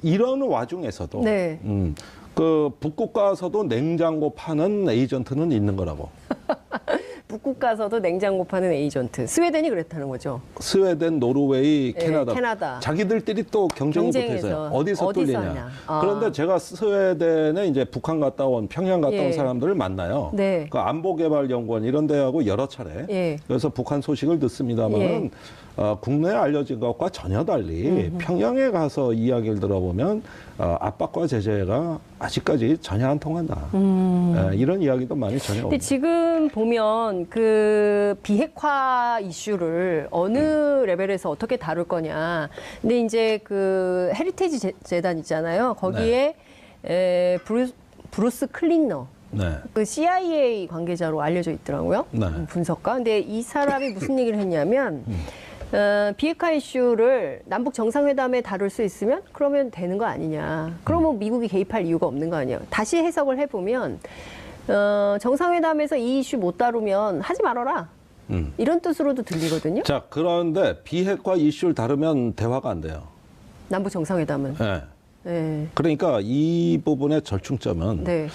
이런 와중에서도 네. 북극 가서도 냉장고 파는 에이전트는 있는 거라고. 북극 가서도 냉장고 파는 에이전트. 스웨덴이 그랬다는 거죠. 스웨덴, 노르웨이, 캐나다. 캐나다. 자기들끼리 또 경쟁이 붙어 있어요. 어디서 뚫리냐. 하냐. 그런데 제가 스웨덴에 이제 북한 갔다 온, 평양 갔다 온 예. 사람들을 만나요. 네. 그 안보개발연구원 이런 데하고 여러 차례. 예. 그래서 북한 소식을 듣습니다만은 국내에 알려진 것과 전혀 달리 평양에 가서 이야기를 들어보면 압박과 제재가 아직까지 전혀 안 통한다. 이런 이야기도 많이 전해옵니다. 근데 지금 보면 그 비핵화 이슈를 어느 레벨에서 어떻게 다룰 거냐. 근데 이제 그 헤리테지 재단 있잖아요. 거기에 브루스 클린너. 네. 그 CIA 관계자로 알려져 있더라고요. 네. 분석가. 근데 이 사람이 무슨 얘기를 했냐면 비핵화 이슈를 남북 정상회담에 다룰 수 있으면 그러면 되는 거 아니냐. 그러면 미국이 개입할 이유가 없는 거 아니에요. 다시 해석을 해보면 정상회담에서 이 이슈 못 다루면 하지 말아라. 이런 뜻으로도 들리거든요. 자, 그런데 비핵화 이슈를 다루면 대화가 안 돼요. 남북 정상회담은. 네. 네. 그러니까 이 부분의 절충점은 네.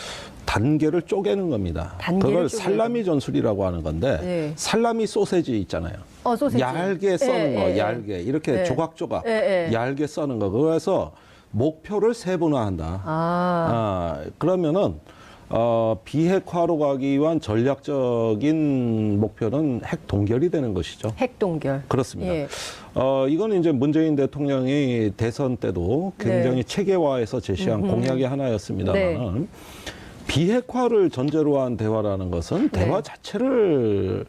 단계를 쪼개는 겁니다. 단계를 그걸 쪼개는. 살라미 전술이라고 하는 건데 네. 살라미 소세지 있잖아요. 소세지. 얇게 써는 거, 예. 얇게 이렇게 예. 조각조각 예. 얇게 써는 거. 그래서 목표를 세분화한다. 그러면은 비핵화로 가기 위한 전략적인 목표는 핵 동결이 되는 것이죠. 핵 동결. 그렇습니다. 예. 이건 이제 문재인 대통령이 대선 때도 굉장히 네. 체계화해서 제시한 공약의 하나였습니다만 네. 비핵화를 전제로 한 대화라는 것은 대화 네. 자체를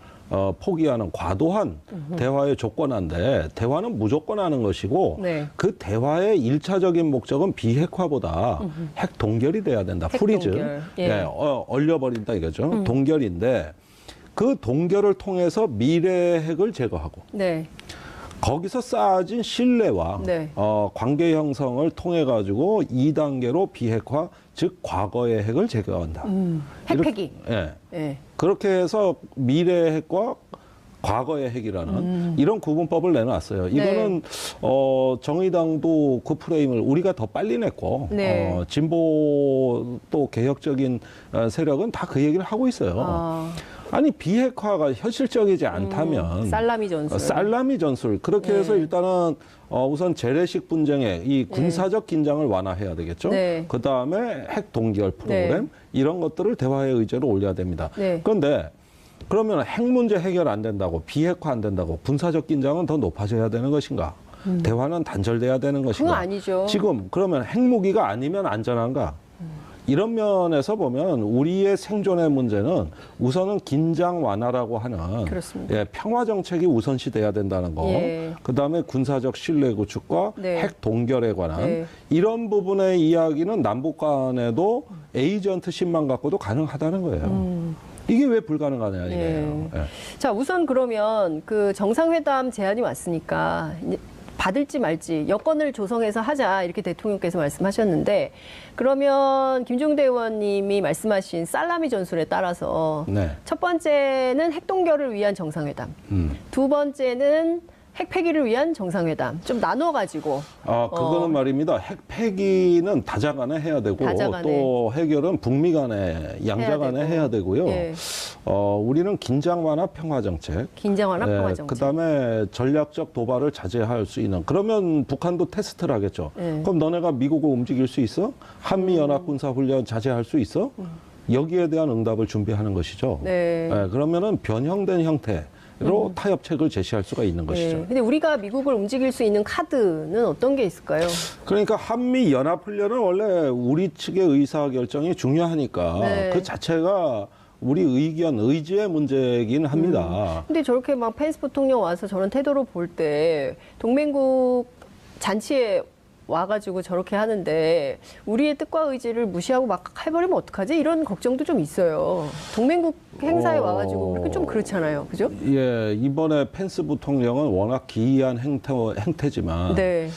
포기하는 과도한 대화의 조건인데 대화는 무조건 하는 것이고 네. 그 대화의 일차적인 목적은 비핵화보다 핵 동결이 돼야 된다. 핵 프리즈. 동결. 예. 얼려버린다 이거죠. 동결인데 그 동결을 통해서 미래의 핵을 제거하고 네. 거기서 쌓아진 신뢰와 네. 관계 형성을 통해 가지고 2단계로 비핵화, 즉 과거의 핵을 제거한다. 핵폐기. 예. 예. 그렇게 해서 미래의 핵과 과거의 핵이라는 이런 구분법을 내놨어요. 이거는 정의당도 그 프레임을 우리가 더 빨리 냈고 네. 진보 또 개혁적인 세력은 다 그 얘기를 하고 있어요. 아니 비핵화가 현실적이지 않다면 살라미 전술. 살라미 전술 그렇게 해서 일단은 우선 재래식 분쟁의 이 군사적 긴장을 완화해야 되겠죠. 네. 그 다음에 핵 동결 프로그램 이런 것들을 대화의 의제로 올려야 됩니다. 네. 그런데 그러면 핵 문제 해결 안 된다고 비핵화 안 된다고 군사적 긴장은 더 높아져야 되는 것인가? 대화는 단절돼야 되는 것인가? 그건 아니죠. 지금 그러면 핵무기가 아니면 안전한가? 이런 면에서 보면 우리의 생존의 문제는 우선은 긴장 완화라고 하는 그렇습니다. 평화 정책이 우선시 돼야 된다는 거. 예. 그다음에 군사적 신뢰 구축과 네. 핵 동결에 관한 네. 이런 부분의 이야기는 남북 간에도 에이전트십만 갖고도 가능하다는 거예요. 이게 왜 불가능하냐 이거예요. 예. 자, 우선 그러면 그 정상회담 제안이 왔으니까 이제 받을지 말지 여건을 조성해서 하자 이렇게 대통령께서 말씀하셨는데 그러면 김종대 의원님이 말씀하신 살라미 전술에 따라서 네. 첫 번째는 핵 동결을 위한 정상회담, 두 번째는 핵 폐기를 위한 정상회담 좀 나눠가지고 그거는 말입니다. 핵 폐기는 다자 간에 해야 되고 다자 또 해결은 북미 간에 양자 간에 해야 되고요. 예. 우리는 긴장 완화 평화 정책. 긴장 완화 평화 정책. 그다음에 전략적 도발을 자제할 수 있는. 그러면 북한도 테스트를 하겠죠. 예. 그럼 너네가 미국을 움직일 수 있어? 한미 연합 군사 훈련 자제할 수 있어? 여기에 대한 응답을 준비하는 것이죠. 네. 그러면은 변형된 형태로 타협책을 제시할 수가 있는 것이죠. 근데 우리가 미국을 움직일 수 있는 카드는 어떤 게 있을까요? 그러니까 한미 연합 훈련은 원래 우리 측의 의사 결정이 중요하니까 네. 그 자체가 우리 의견, 의지의 문제이긴 합니다. 근데 저렇게 막 펜스 부통령 와서 저런 태도로 볼 때 동맹국 잔치에 와가지고 저렇게 하는데 우리의 뜻과 의지를 무시하고 막 해버리면 어떡하지? 이런 걱정도 좀 있어요. 동맹국 행사에 와가지고 그렇게 좀 그렇잖아요. 그죠? 예, 이번에 펜스 부통령은 워낙 기이한 형태지만 네.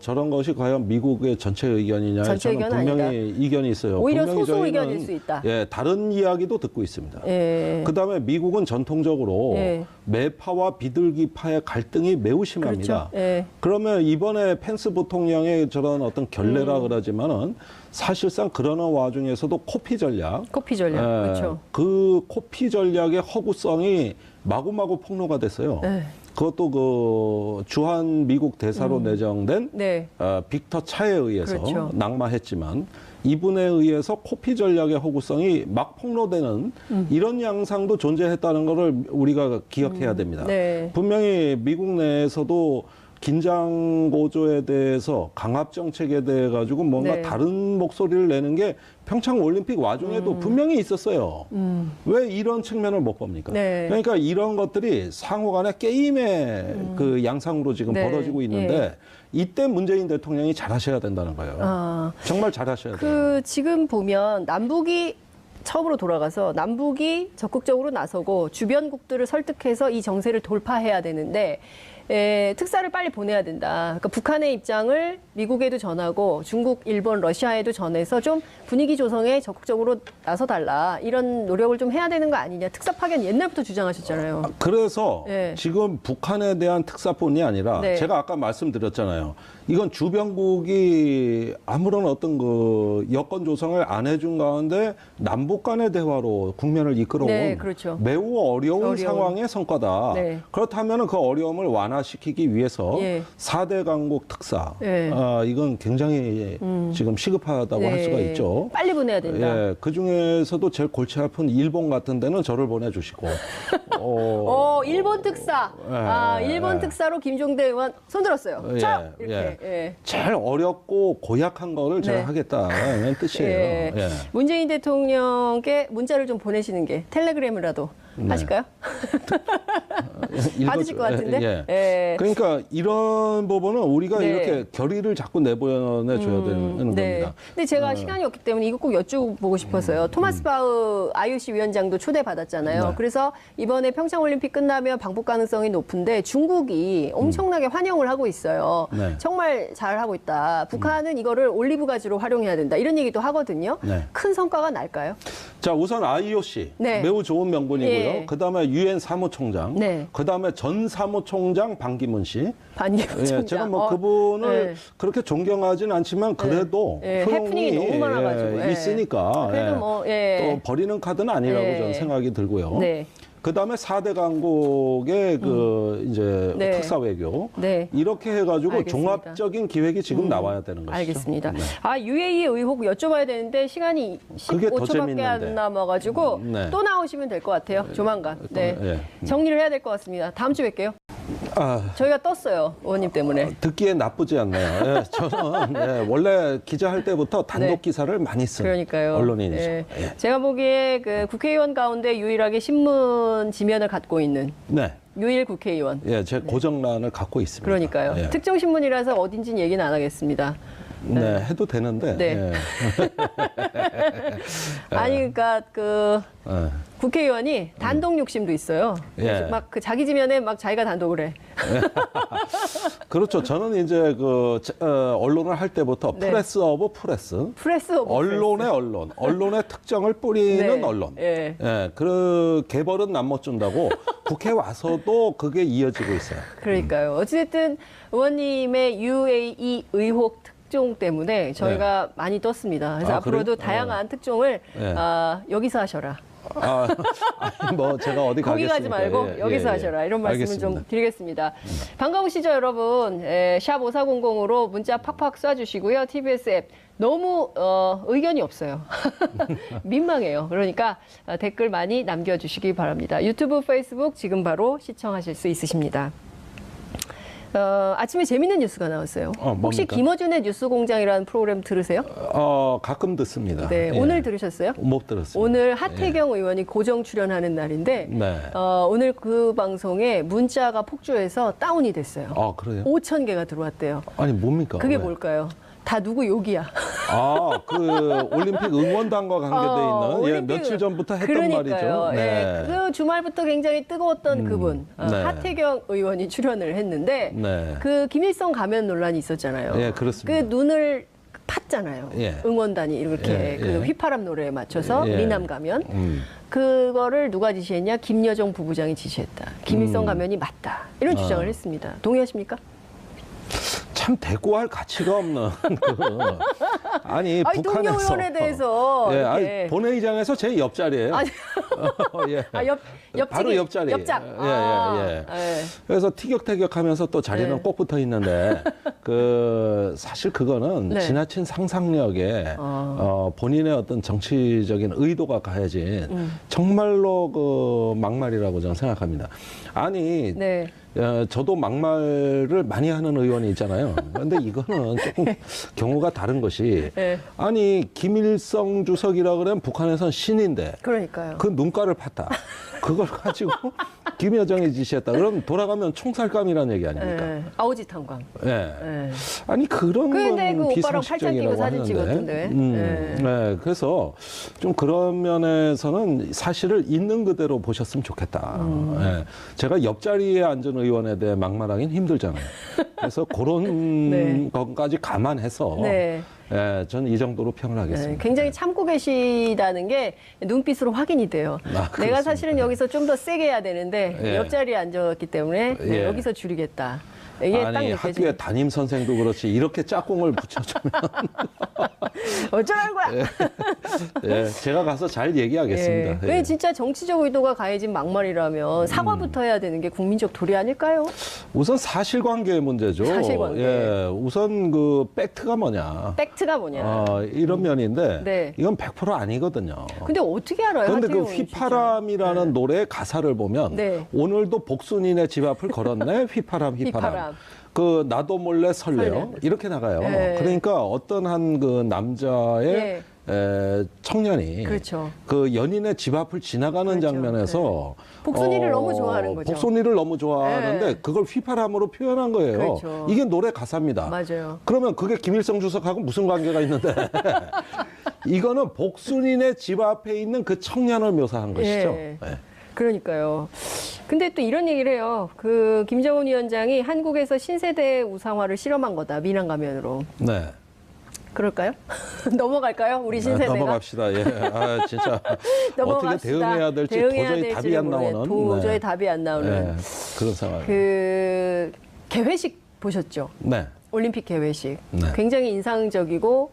저런 것이 과연 미국의 전체 의견이냐 전체 저는 의견은 분명히 아니다. 이견이 있어요. 오히려 분명히 소수 저희는, 의견일 수 있다. 예, 다른 이야기도 듣고 있습니다. 예. 그다음에 미국은 전통적으로 예. 매파와 비둘기파의 갈등이 매우 심합니다. 그렇죠. 예. 그러면 이번에 펜스 부통령의 저런 어떤 결례라 그러지만은 사실상 그러는 와중에서도 코피 전략, 코피 전략. 그렇죠. 그 코피 전략의 허구성이 마구마구 폭로가 됐어요. 네. 그것도 그 주한 미국 대사로 내정된 네. 빅터 차에 의해서 그렇죠. 낙마했지만 이분에 의해서 코피 전략의 허구성이 막 폭로되는 이런 양상도 존재했다는 것을 우리가 기억해야 됩니다. 네. 분명히 미국 내에서도 긴장 고조에 대해서 강압 정책에 대해 가지고 뭔가 네. 다른 목소리를 내는 게 평창 올림픽 와중에도 분명히 있었어요. 왜 이런 측면을 못 봅니까? 네. 그러니까 이런 것들이 상호간의 게임의 그 양상으로 지금 네. 벌어지고 있는데 이때 문재인 대통령이 잘하셔야 된다는 거예요. 정말 잘하셔야 돼요. 그 지금 보면 남북이 처음으로 돌아가서 남북이 적극적으로 나서고 주변국들을 설득해서 이 정세를 돌파해야 되는데 특사를 빨리 보내야 된다. 그러니까 북한의 입장을 미국에도 전하고 중국, 일본, 러시아에도 전해서 좀 분위기 조성에 적극적으로 나서달라. 이런 노력을 좀 해야 되는 거 아니냐. 특사 파견 옛날부터 주장하셨잖아요. 그래서 네. 지금 북한에 대한 특사뿐이 아니라 네. 제가 아까 말씀드렸잖아요. 이건 주변국이 아무런 어떤 그 여건 조성을 안 해준 가운데 남북 간의 대화로 국면을 이끌어온 네, 그렇죠. 매우 어려운 상황의 성과다. 네. 그렇다면 그 어려움을 완화시키기 위해서 예. 4대 강국 특사, 예. 이건 굉장히 지금 시급하다고 할 수가 있죠. 빨리 보내야 된다. 예, 그 중에서도 제일 골치 아픈 일본 같은 데는 저를 보내주시고. 일본 특사. 일본 특사로 김종대 의원 손들었어요. 예, 자, 이렇게. 예. 예. 제일 어렵고 고약한 거를 제가 네. 하겠다는 뜻이에요. 예. 예. 문재인 대통령께 문자를 좀 보내시는 게 텔레그램이라도 하실까요? 받으실 것 같은데? 예. 예. 그러니까 이런 부분은 우리가 네. 이렇게 결의를 자꾸 내보내줘야 되는 네. 겁니다. 근데 제가 시간이 없기 때문에 이거 꼭 여쭤보고 싶어서요. 토마스 바흐 IOC 위원장도 초대받았잖아요. 네. 그래서 이번에 평창올림픽 끝나면 방북 가능성이 높은데 중국이 엄청나게 환영을 하고 있어요. 네. 정말 잘하고 있다. 북한은 이거를 올리브 가지로 활용해야 된다. 이런 얘기도 하거든요. 네. 큰 성과가 날까요? 자, 우선 IOC 네. 매우 좋은 명분이고요. 예. 그다음에 UN 사무총장, 네. 그다음에 전 사무총장 반기문 씨. 반기문 예, 총장. 제가 뭐 그분을 네. 그렇게 존경하진 않지만 그래도 예, 효용이 해프닝이 너무 많아가지고. 예. 있으니까 그래도 뭐, 또 버리는 카드는 아니라고 예. 저는 생각이 들고요. 네. 그다음에 4대 강국의 그 이제 네. 특사 외교 네. 이렇게 해가지고 알겠습니다. 종합적인 기획이 지금 나와야 되는 것이죠. 알겠습니다. 네. UAE 의혹 여쭤봐야 되는데 시간이 그게 더 15초밖에 재밌는데. 안 남아가지고 네. 또 나오시면 될 것 같아요. 조만간. 네. 예. 정리를 해야 될 것 같습니다. 다음 주에 뵐게요. 아, 저희가 떴어요. 의원님 때문에. 듣기에 나쁘지 않네요. 예, 저는 원래 기자할 때부터 단독 네. 기사를 많이 쓴 그러니까요. 언론인이죠. 예. 예. 제가 보기에 그 국회의원 가운데 유일하게 신문 지면을 갖고 있는 네. 유일 국회의원. 예, 제 고정란을 갖고 있습니다. 그러니까요. 예. 특정 신문이라서 어딘지는 얘기는 안 하겠습니다. 네, 해도 되는데. 네. 예. 아니 그러니까 그 예. 국회의원이 단독 욕심도 있어요. 예. 막 그 자기 지면에 막 자기가 단독을 해. 그렇죠. 저는 이제 그 언론을 할 때부터 네. 프레스 오브 프레스, 프레스 오브 언론의 언론, 언론의 특정을 뿌리는 네. 언론. 예. 예, 그 개벌은 남 못 준다고 국회 와서도 그게 이어지고 있어요. 그러니까요. 어찌됐든 의원님의 UAE 의혹 특종 때문에 저희가 많이 떴습니다. 그래서 아, 앞으로도 그래요? 다양한 특종을 예. 여기서 하셔라. 아니, 뭐 제가 어디 거기 가지 가겠습니까? 말고 예, 여기서 예, 예. 하셔라. 이런 말씀을 알겠습니다. 좀 드리겠습니다. 반가우시죠, 여러분? 샵 5400으로 문자 팍팍 쏴주시고요. TBS 앱. 너무 의견이 없어요. 민망해요. 그러니까 댓글 많이 남겨주시기 바랍니다. 유튜브, 페이스북 지금 바로 시청하실 수 있으십니다. 아침에 재밌는 뉴스가 나왔어요. 혹시 뭡니까? 김어준의 뉴스공장이라는 프로그램 들으세요? 가끔 듣습니다. 네, 예. 오늘 들으셨어요? 못 들었습니다. 오늘 하태경 의원이 고정 출연하는 날인데 네. 오늘 그 방송에 문자가 폭주해서 다운이 됐어요. 아, 그래요? 5천 개가 들어왔대요. 아니, 뭡니까? 그게 왜? 뭘까요? 다 누구 욕이야. 그 올림픽 응원단과 관계돼 있는 올림픽 며칠 전부터 했던 그러니까요. 말이죠. 예, 그 주말부터 굉장히 뜨거웠던 그분 네. 하태경 의원이 출연을 했는데 네. 그 김일성 가면 논란이 있었잖아요. 예, 그렇습니다. 그 눈을 팠잖아요. 예. 응원단이 이렇게 예, 그 예. 휘파람 노래에 맞춰서 예. 미남 가면 그거를 누가 지시했냐? 김여정 부부장이 지시했다. 김일성 가면이 맞다. 이런 주장을 했습니다. 동의하십니까? 참 대꾸할 가치가 없는 아니 북한에서 동료 의원에 대해서 예, 이렇게. 아니, 본회의장에서 제 옆자리예요. 아니, 예. 옆집이 바로 옆자리. 옆장. 예. 예. 그래서 티격태격하면서 또 자리는 네. 꼭 붙어 있는데 사실 그거는 네. 지나친 상상력에 본인의 어떤 정치적인 의도가 가해진 정말로 그 막말이라고 저는 생각합니다. 아니 네. 저도 막말을 많이 하는 의원이 있잖아요. 그런데 이거는 조금 경우가 다른 것이 네. 아니 김일성 주석이라 그러면 북한에선 신인데 그러니까요. 그 눈가를 팠다. 그걸 가지고 김여정이 지시했다. 그럼 돌아가면 총살감이라는 얘기 아닙니까? 예. 아오지 탄광. 예. 예. 아니 그런 근데 건 그 오빠랑 팔짱 끼고 비상식적이라고 사진 찍었던데. 하는데. 예. 네, 그래서 좀 그런 면에서는 사실을 있는 그대로 보셨으면 좋겠다. 예. 제가 옆자리에 앉은 의원에 대해 막말하기는 힘들잖아요. 그래서 그런 네. 것까지 감안해서 네. 예, 저는 이 정도로 평을 하겠습니다. 굉장히 참고 계시다는 게 눈빛으로 확인이 돼요. 내가 그렇습니다. 사실은 여기서 좀 더 세게 해야 되는데 예. 옆자리에 앉았기 때문에 네, 예. 여기서 줄이겠다. 이게 딱 아니 느껴지죠. 학교에 담임 선생도 그렇지 이렇게 짝꿍을 붙여주면 어쩌라는 거야. 예, 제가 가서 잘 얘기하겠습니다. 예. 왜 진짜 정치적 의도가 가해진 막말이라면 사과부터 해야 되는 게 국민적 도리 아닐까요? 우선 사실관계의 문제죠. 사실관계. 예, 우선 그 팩트가 뭐냐. 팩트가 뭐냐. 이런 면인데 네. 이건 100% 아니거든요. 근데 어떻게 알아요? 그런데 그 하태경은 진짜? 휘파람이라는 노래의 가사를 보면 네. 오늘도 복순이네 집 앞을 걸었네 휘파람 휘파람. 휘파람. 그 나도 몰래 설레요. 설레는. 이렇게 나가요. 네. 그러니까 어떤 한 그 남자의 청년이 그렇죠. 그 연인의 집 앞을 지나가는 그렇죠. 장면에서 복순이를 너무 좋아하는 거죠. 복순이를 너무 좋아하는데 네. 그걸 휘파람으로 표현한 거예요. 그렇죠. 이게 노래 가사입니다. 맞아요. 그러면 그게 김일성 주석하고 무슨 관계가 있는데 이거는 복순이네 집 앞에 있는 그 청년을 묘사한 것이죠. 예. 네. 그러니까요. 근데 또 이런 얘기를 해요. 그 김정은 위원장이 한국에서 신세대 우상화를 실험한 거다. 미남 가면으로. 네. 그럴까요? 넘어갈까요? 우리 신세대가. 넘어갑시다. 예. 아, 진짜 어떻게 넘어갑시다. 대응해야 될지 도저히 답이 안 나오는. 도저히 네. 답이 안 나오는. 네. 그런 상황. 그 개회식 보셨죠? 네. 올림픽 개회식. 네. 굉장히 인상적이고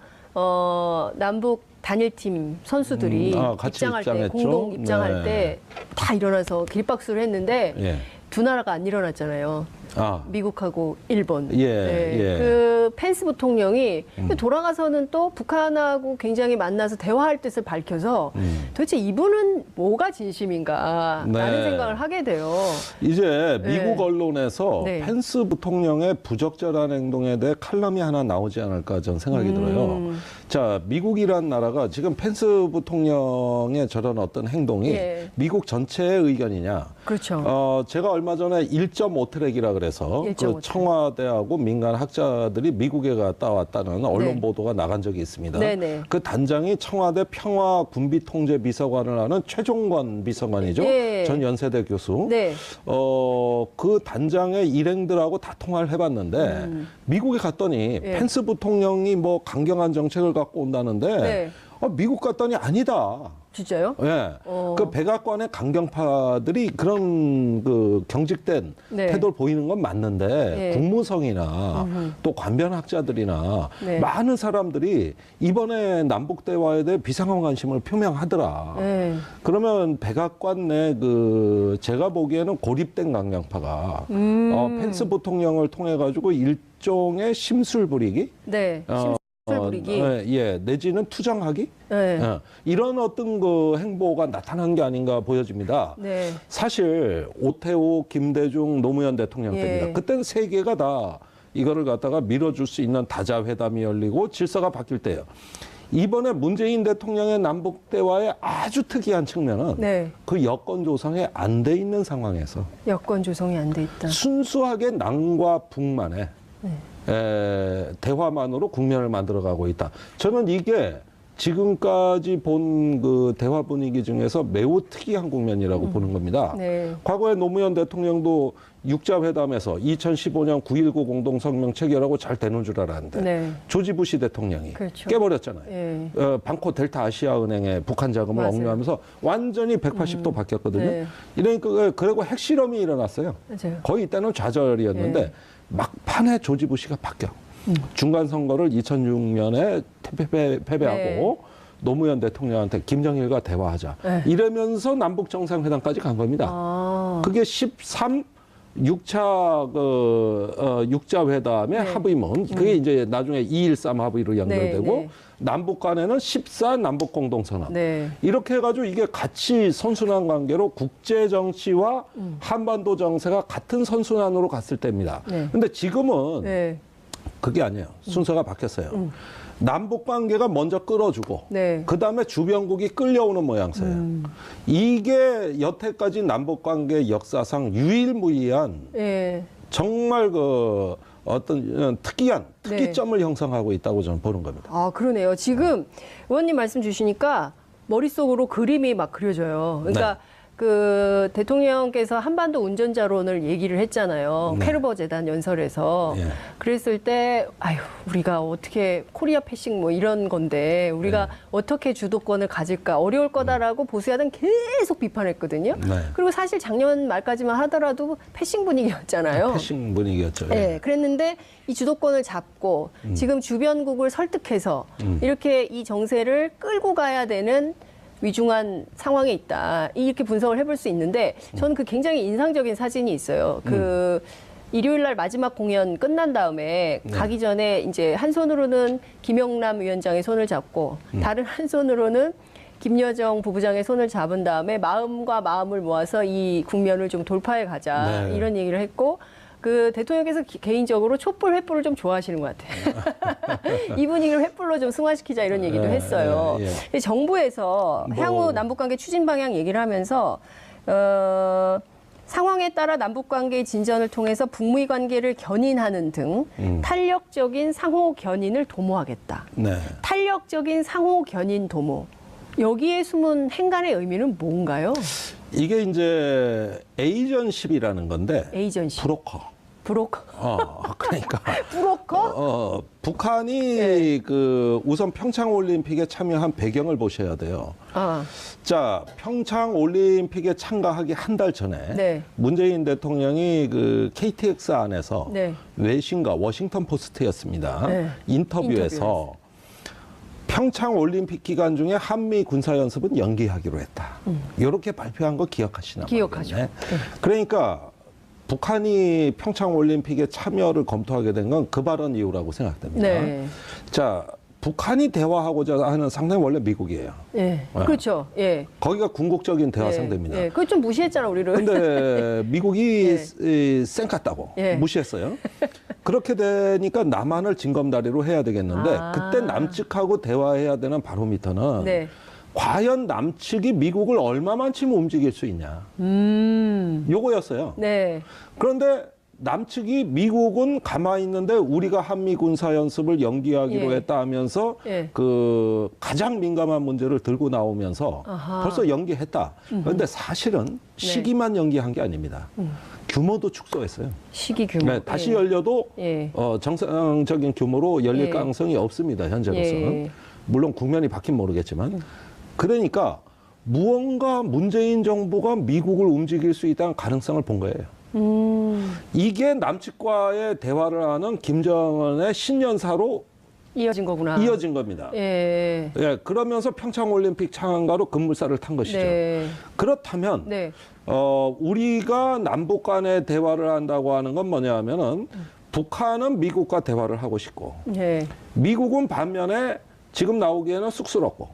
남북 단일팀 선수들이 같이 입장할 때 입장했죠. 공동 입장할 네. 때 다 일어나서 길박수를 했는데 예. 두 나라가 안 일어났잖아요. 아. 미국하고 일본. 예, 예. 그 펜스 부통령이 돌아가서는 또 북한하고 굉장히 만나서 대화할 뜻을 밝혀서 도대체 이분은 뭐가 진심인가 네. 라는 생각을 하게 돼요. 이제 네. 미국 언론에서 네. 펜스 부통령의 부적절한 행동에 대해 칼럼이 하나 나오지 않을까 저는 생각이 들어요. 자, 미국이란 나라가 지금 펜스 부통령의 저런 어떤 행동이 예. 미국 전체의 의견이냐. 그렇죠. 제가 얼마 전에 1.5 트랙이라 그래서 1.5 그 트랙. 청와대하고 민간 학자들이 미국에 갔다 왔다는 언론 네. 보도가 나간 적이 있습니다. 네네. 그 단장이 청와대 평화군비통제비서관을 하는 최종권 비서관이죠. 예. 전 연세대 교수. 네. 그 단장의 일행들하고 다 통화를 해봤는데 미국에 갔더니 예. 펜스 부통령이 뭐 강경한 정책을 갖고 온다는데 네. 미국 갔더니 아니다. 진짜요? 예. 그 백악관의 강경파들이 그런 그 경직된 네. 태도를 보이는 건 맞는데 예. 국무성이나 또 관변학자들이나 네. 많은 사람들이 이번에 남북 대화에 대해 비상한 관심을 표명하더라. 네. 그러면 백악관 내 그 제가 보기에는 고립된 강경파가 펜스 부통령을 통해 가지고 일종의 심술 부리기, 네. 심술 부리기. 예, 내지는 투정하기. 네. 이런 어떤 그 행보가 나타난 게 아닌가 보여집니다. 네. 사실 오태호, 김대중, 노무현 대통령 예. 때입니다. 그때는 세계가 다 이거를 갖다가 밀어줄 수 있는 다자회담이 열리고 질서가 바뀔 때예요. 이번에 문재인 대통령의 남북 대화의 아주 특이한 측면은 네. 그 여건 조성에 안 돼 있는 상황에서 여건 조성이 안 돼 있다. 순수하게 남과 북만의 대화만으로 국면을 만들어가고 있다. 저는 이게 지금까지 본 그 대화 분위기 중에서 매우 특이한 국면이라고 보는 겁니다. 네. 과거에 노무현 대통령도 육자회담에서 2015년 9.19 공동성명 체결하고 잘 되는 줄 알았는데 네. 조지 부시 대통령이 그렇죠. 깨버렸잖아요. 예. 방코 델타 아시아은행에 북한 자금을 맞아요. 억류하면서 완전히 180도 바뀌었거든요. 네. 이러니까 그리고 핵실험이 일어났어요. 맞아요. 거의 이때는 좌절이었는데 네. 막판에 조지 부시가 바뀌어. 중간 선거를 2006년에 패배하고 노무현 대통령한테 김정일과 대화하자. 네. 이러면서 남북 정상회담까지 간 겁니다. 아. 그게 13 6차 회담의 네. 합의문. 그게 이제 나중에 2.13 합의로 연결되고 네, 네. 남북 간에는 14 남북 공동선언. 네. 이렇게 해가지고 이게 같이 선순환 관계로 국제 정치와 한반도 정세가 같은 선순환으로 갔을 때입니다. 네. 근데 지금은 네. 그게 아니에요. 순서가 바뀌었어요. 남북 관계가 먼저 끌어주고 네. 그다음에 주변국이 끌려오는 모양새예요. 이게 여태까지 남북 관계 역사상 유일무이한 예. 정말 그 어떤 특이점을 형성하고 있다고 저는 보는 겁니다. 아, 그러네요. 지금 의원님 말씀 주시니까 머릿속으로 그림이 막 그려져요. 그러니까 그 대통령께서 한반도 운전자론을 얘기를 했잖아요. 네. 캐르버 재단 연설에서. 예. 그랬을 때 아유, 우리가 어떻게 코리아 패싱 뭐 이런 건데 우리가 어떻게 주도권을 가질까 어려울 거다라고 보수야당 계속 비판했거든요. 네. 그리고 사실 작년 말까지만 하더라도 패싱 분위기였잖아요. 패싱 분위기였죠. 예. 네, 그랬는데 이 주도권을 잡고 지금 주변국을 설득해서 이렇게 이 정세를 끌고 가야 되는 위중한 상황에 있다. 이렇게 분석을 해볼 수 있는데 저는 그 굉장히 인상적인 사진이 있어요. 그 일요일 날 마지막 공연 끝난 다음에 가기 전에 이제 한 손으로는 김영남 위원장의 손을 잡고 다른 한 손으로는 김여정 부부장의 손을 잡은 다음에 마음과 마음을 모아서 이 국면을 좀 돌파해 가자. 네. 이런 얘기를 했고 그 대통령께서 개인적으로 촛불 횃불을 좀 좋아하시는 것 같아요. 이 분위기를 횃불로 좀 승화시키자 이런 얘기도 했어요. 근데 정부에서 향후 남북관계 추진 방향 얘기를 하면서 상황에 따라 남북관계의 진전을 통해서 북미 관계를 견인하는 등 탄력적인 상호 견인을 도모하겠다. 네. 탄력적인 상호 견인 도모. 여기에 숨은 행간의 의미는 뭔가요? 이게 이제 에이전십이라는 건데 에이전십. 브로커. 그러니까 브로커? 북한이 그 우선 평창 올림픽에 참여한 배경을 보셔야 돼요. 자, 평창 올림픽에 참가하기 한 달 전에 문재인 대통령이 그 KTX 안에서 외신과 워싱턴 포스트였습니다. 인터뷰에서 평창 올림픽 기간 중에 한미 군사 연습은 연기하기로 했다. 이렇게 발표한 거 기억하시나? 기억하죠. 네. 그러니까 북한이 평창 올림픽에 참여를 검토하게 된 건 그 발언 이후라고 생각됩니다. 네. 자, 북한이 대화하고자 하는 상대는 원래 미국이에요. 예. 그렇죠. 예. 거기가 궁극적인 대화 상대입니다. 예. 그거 좀 무시했잖아, 우리를. 근데 미국이 쌩 갔다고 무시했어요. 그렇게 되니까 남한을 징검다리로 해야 되겠는데 그때 남측하고 대화해야 되는 바로미터는 과연 남측이 미국을 얼마만큼 움직일 수 있냐. 요거였어요. 그런데 남측이 미국은 가만히 있는데 우리가 한미 군사 연습을 연기하기로 했다 하면서 그 가장 민감한 문제를 들고 나오면서 벌써 연기했다. 그런데 사실은 시기만 연기한 게 아닙니다. 규모도 축소했어요. 시기 규모. 다시 열려도 정상적인 규모로 열릴 가능성이 없습니다. 현재로서는. 물론 국면이 바뀌면 모르겠지만. 그러니까 무언가 문재인 정부가 미국을 움직일 수 있다는 가능성을 본 거예요. 이게 남측과의 대화를 하는 김정은의 신년사로 이어진 거구나. 이어진 겁니다. 그러면서 평창올림픽 참가로 급물살을 탄 것이죠. 그렇다면 우리가 남북 간의 대화를 한다고 하는 건 뭐냐 하면은 북한은 미국과 대화를 하고 싶고 미국은 반면에 지금 나오기에는 쑥스럽고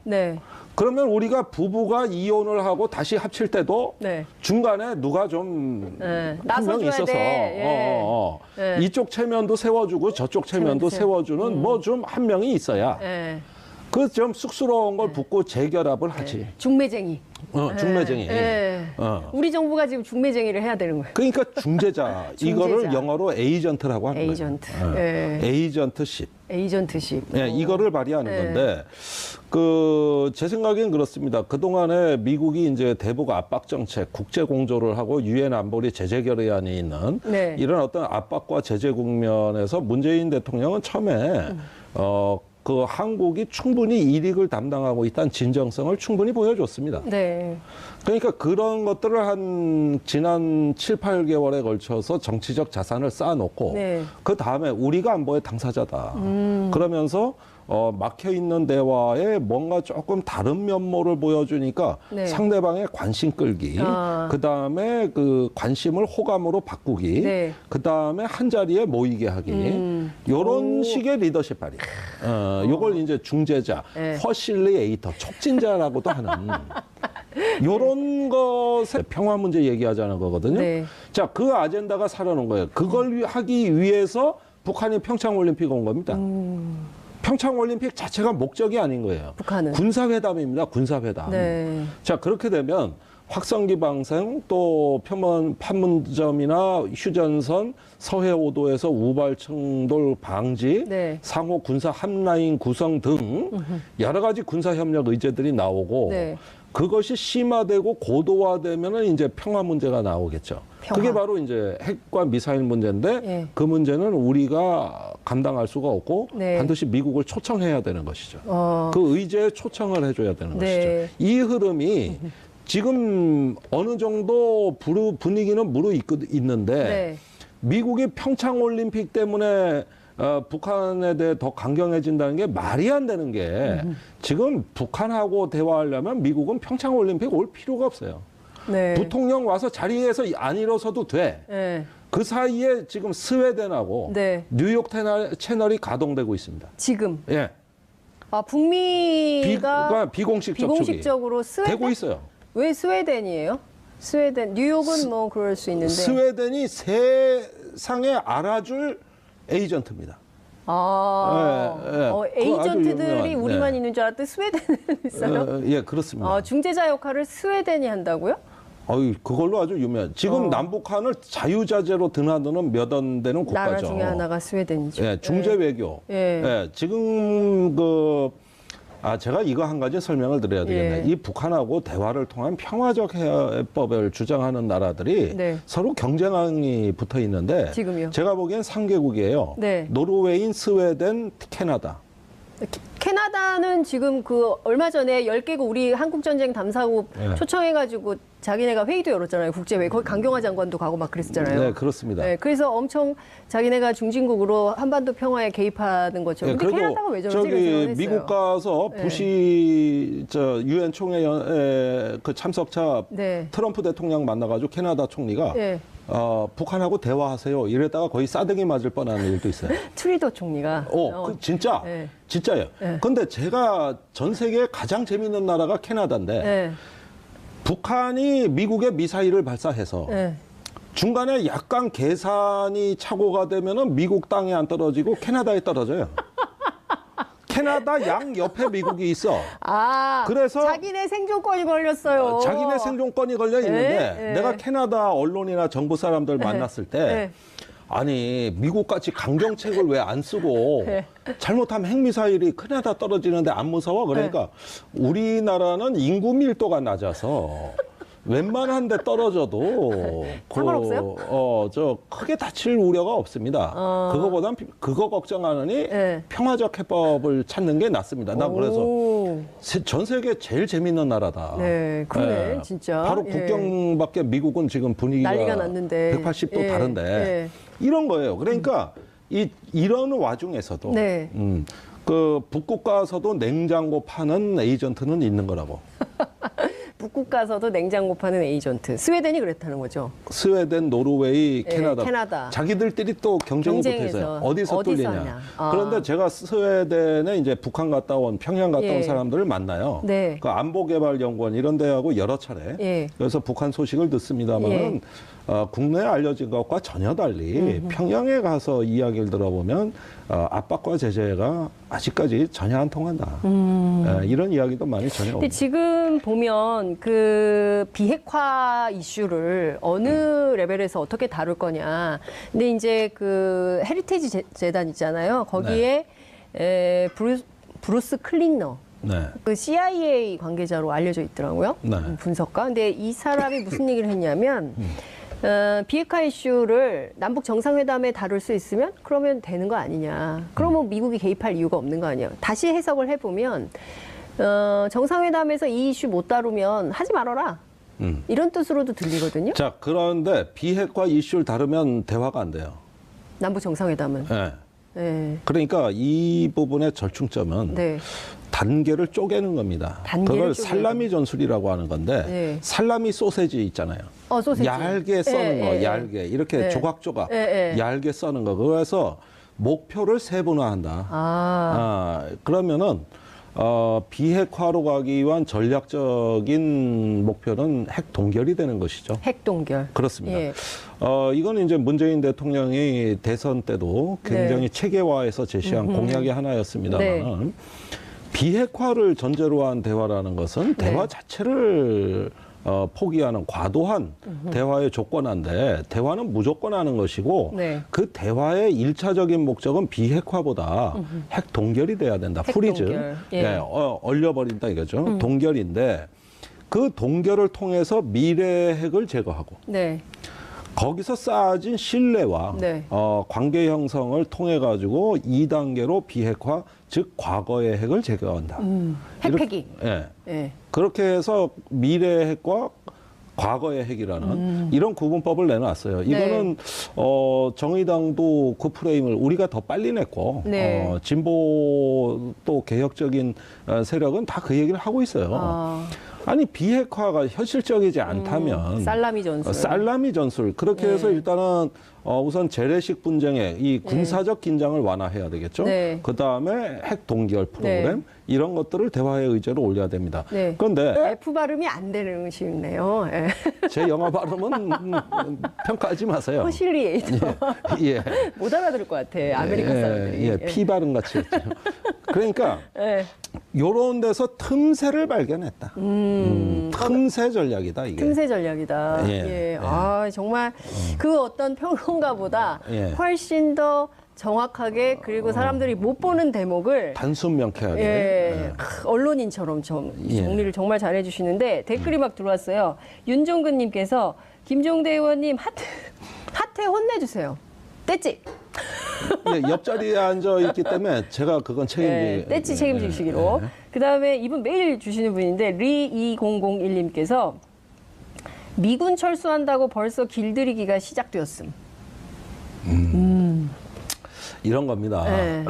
그러면 우리가 부부가 이혼을 하고 다시 합칠 때도 중간에 누가 좀 한 명 있어서 이쪽 체면도 세워주고 저쪽 체면도 세워주는 뭐 좀 한 명이 있어야 그 좀 쑥스러운 걸 붙고 재결합을 하지. 중매쟁이. 중매쟁이. 우리 정부가 지금 중매쟁이를 해야 되는 거예요. 그러니까 중재자. 이거를 영어로 에이전트라고 하는 거예요. 에이전트십. 이거를 발휘하는 건데 제 생각엔 그렇습니다. 그동안에 미국이 이제 대북 압박 정책, 국제 공조를 하고 유엔 안보리 제재 결의안이 있는 이런 어떤 압박과 제재 국면에서 문재인 대통령은 처음에 그 한국이 충분히 이익을 담당하고 있다는 진정성을 충분히 보여줬습니다. 그러니까 그런 것들을 한 지난 7, 8개월에 걸쳐서 정치적 자산을 쌓아놓고 그 다음에 우리가 안보의 당사자다. 그러면서 막혀있는 대화에 뭔가 조금 다른 면모를 보여주니까 상대방의 관심 끌기, 그 다음에 그 관심을 호감으로 바꾸기, 그 다음에 한 자리에 모이게 하기, 요런 식의 리더십 발휘. 요걸 이제 중재자, 퍼실리에이터, 촉진자라고도 하는 요런 것에 평화 문제 얘기하자는 거거든요. 자, 그 아젠다가 살아난 거예요. 그걸 하기 위해서 북한이 평창 올림픽 온 겁니다. 평창 올림픽 자체가 목적이 아닌 거예요. 북한은. 군사회담입니다. 군사회담. 네. 자, 그렇게 되면 확성기 방생 또 판문점이나 휴전선 서해 5도에서 우발청돌 방지 네. 상호 군사 함라인 구성 등 여러 가지 군사 협력 의제들이 나오고 네. 그것이 심화되고 고도화되면은 이제 평화 문제가 나오겠죠. 평화. 그게 바로 이제 핵과 미사일 문제인데 네. 그 문제는 우리가 감당할 수가 없고 네. 반드시 미국을 초청해야 되는 것이죠. 그 의제에 초청을 해줘야 되는 네. 것이죠. 이 흐름이 지금 어느 정도 분위기는 무르익는데 네. 미국이 평창 올림픽 때문에 북한에 대해 더 강경해진다는 게 말이 안 되는 게 지금 북한하고 대화하려면 미국은 평창 올림픽 올 필요가 없어요. 네. 부통령 와서 자리에서 안 일어서도 돼. 네. 그 사이에 지금 스웨덴하고 네. 뉴욕 채널이 가동되고 있습니다. 지금. 예. 아, 북미가 비공식 접촉이 비공식적으로 스웨덴? 되고 있어요. 왜 스웨덴이에요? 스웨덴, 뉴욕은 뭐 그럴 수 있는데. 스웨덴이 세상에 알아줄 에이전트입니다. 아, 예, 예. 그거 아주 에이전트들이 유명한, 우리만 네. 있는 줄 알았더니 스웨덴은 있어요? 예, 그렇습니다. 중재자 역할을 스웨덴이 한다고요? 그걸로 아주 유명한. 지금 남북한을 자유자재로 드나드는 몇 안 되는 국가죠. 나라 중에 하나가 스웨덴이죠. 예, 중재 외교. 예. 예, 지금 제가 이거 한 가지 설명을 드려야 되겠네. 예. 이 북한하고 대화를 통한 평화적 해법을 주장하는 나라들이 네. 서로 경쟁이 붙어 있는데 지금요? 제가 보기엔 3개국이에요. 네. 노르웨이, 스웨덴, 캐나다. 캐나다는 지금 얼마 전에 10개국 우리 한국전쟁 담사국 네. 초청해가지고 자기네가 회의도 열었잖아요. 국제회의. 거기 강경화 장관도 가고 막 그랬었잖아요. 네, 그렇습니다. 네, 그래서 엄청 자기네가 중진국으로 한반도 평화에 개입하는 거죠. 네, 근데 캐나다가 왜 저러지? 이런 생각을 했어요. 미국 가서 네. 부시 유엔 총회 그 참석차 네. 트럼프 대통령 만나가지고 캐나다 총리가 네. 북한하고 대화하세요. 이랬다가 거의 싸대기 맞을 뻔한 일도 있어요. 트리도 총리가. 진짜. 네. 진짜예요. 네. 근데 제가 전 세계에 가장 재밌는 나라가 캐나다인데 네. 북한이 미국의 미사일을 발사해서 네. 중간에 약간 계산이 착오가 되면은 미국 땅에 안 떨어지고 캐나다에 떨어져요. 캐나다 양 옆에 미국이 있어. 그래서 자기네 생존권이 걸렸어요. 자기네 생존권이 걸려 있는데 네. 내가 캐나다 언론이나 정부 사람들 만났을 때 네. 아니 미국같이 강경책을 왜 안 쓰고 네. 잘못하면 핵미사일이 캐나다 떨어지는데 안 무서워? 그러니까 우리나라는 인구 밀도가 낮아서 웬만한 데 떨어져도 상관없어요? 저 크게 다칠 우려가 없습니다. 그거보단 그거 걱정하느니 네. 평화적 해법을 찾는 게 낫습니다. 난 그래서 오. 전 세계 제일 재밌는 나라다. 네, 그러네, 예. 진짜. 바로 예. 국경밖에 미국은 지금 분위기가 난리가 났는데. 180도 예, 다른데 예. 이런 거예요. 그러니까 이런 와중에서도 네. 그 북극 가서도 냉장고 파는 에이전트는 있는 거라고. 북극 가서도 냉장고 파는 에이전트. 스웨덴이 그랬다는 거죠. 스웨덴, 노르웨이, 예, 캐나다. 캐나다. 자기들끼리 또 경쟁이 붙어 있어요. 어디서 뚫리냐. 하냐. 그런데 제가 스웨덴에 이제 북한 갔다 온, 평양 갔다 예. 온 사람들을 만나요. 네. 그 안보개발연구원 이런 데하고 여러 차례. 예. 그래서 북한 소식을 듣습니다만은 국내에 알려진 것과 전혀 달리 평양에 가서 이야기를 들어보면 압박과 제재가 아직까지 전혀 안 통한다. 이런 이야기도 많이 전해 근데 옵니다. 지금 보면 그 비핵화 이슈를 어느 레벨에서 어떻게 다룰 거냐. 근데 이제 그 헤리테이지 재단 있잖아요. 거기에 브루스 클린너. 네. 그 CIA 관계자로 알려져 있더라고요. 네. 분석가. 근데 이 사람이 무슨 얘기를 했냐면, 비핵화 이슈를 남북 정상회담에 다룰 수 있으면 그러면 되는 거 아니냐. 그러면 미국이 개입할 이유가 없는 거 아니에요. 다시 해석을 해보면, 정상회담에서 이 이슈 못 다루면 하지 말아라. 이런 뜻으로도 들리거든요. 자, 그런데 비핵화 이슈를 다루면 대화가 안 돼요. 남북 정상회담은. 네. 네. 그러니까 이 부분의 절충점은 네. 단계를 쪼개는 겁니다. 단계를 그걸 쪼개는 살라미 전술이라고 하는 건데 네. 살라미 소세지 있잖아요. 소세지. 얇게 써는 거, 얇게 이렇게 조각조각 얇게 써는 거. 그래서 목표를 세분화한다. 아. 그러면은 비핵화로 가기 위한 전략적인 목표는 핵 동결이 되는 것이죠. 핵 동결. 그렇습니다. 예. 이거는 이제 문재인 대통령이 대선 때도 굉장히 네. 체계화해서 제시한 공약의 하나였습니다만 네. 비핵화를 전제로 한 대화라는 것은 네. 대화 자체를 포기하는 과도한 대화의 조건인데 대화는 무조건 하는 것이고 네. 그 대화의 일차적인 목적은 비핵화보다 핵 동결이 돼야 된다. 핵 프리즈. 동결. 예. 얼려버린다 이거죠. 동결인데 그 동결을 통해서 미래의 핵을 제거하고 네. 거기서 쌓아진 신뢰와 네. 관계 형성을 통해 가지고 2단계로 비핵화, 즉 과거의 핵을 제거한다. 핵폐기. 예. 예. 그렇게 해서 미래의 핵과 과거의 핵이라는 이런 구분법을 내놨어요. 이거는 정의당도 그 프레임을 우리가 더 빨리 냈고 네. 진보 또 개혁적인 세력은 다 그 얘기를 하고 있어요. 아니 비핵화가 현실적이지 않다면 살라미 전술. 살라미 전술 그렇게 네. 해서 일단은 우선 재래식 분쟁의 이 군사적 긴장을 완화해야 되겠죠. 네. 그 다음에 핵 동결 프로그램 이런 것들을 대화의 의제로 올려야 됩니다. 네. 그런데 F 발음이 안 되는 식이네요. 예. 제 영어 발음은 평가하지 마세요. 허실리에이터. 예. 못 알아들을 것 같아. 아메리칸 사람들이. 예, 피 발음 같이 했죠. 그러니까 예. 요런 데서 틈새를 발견했다. 틈새 전략이다 이게. 틈새 전략이다. 예. 예. 예. 아, 정말 그 어떤 평론가보다 예. 훨씬 더 정확하게 그리고 사람들이 못 보는 대목을 단순 명쾌하게. 예, 언론인처럼 예. 정리를 정말 잘해 주시는데 댓글이 막 들어왔어요. 윤종근 님께서 김종대 의원님 하태 혼내주세요. 떼찌. 예, 옆자리에 앉아 있기 때문에 제가 그건 책임지. 떼찌 책임지시기로. 그다음에 이분 매일 주시는 분인데 리2001님께서 미군 철수한다고 벌써 길들이기가 시작되었음. 이런 겁니다. 네.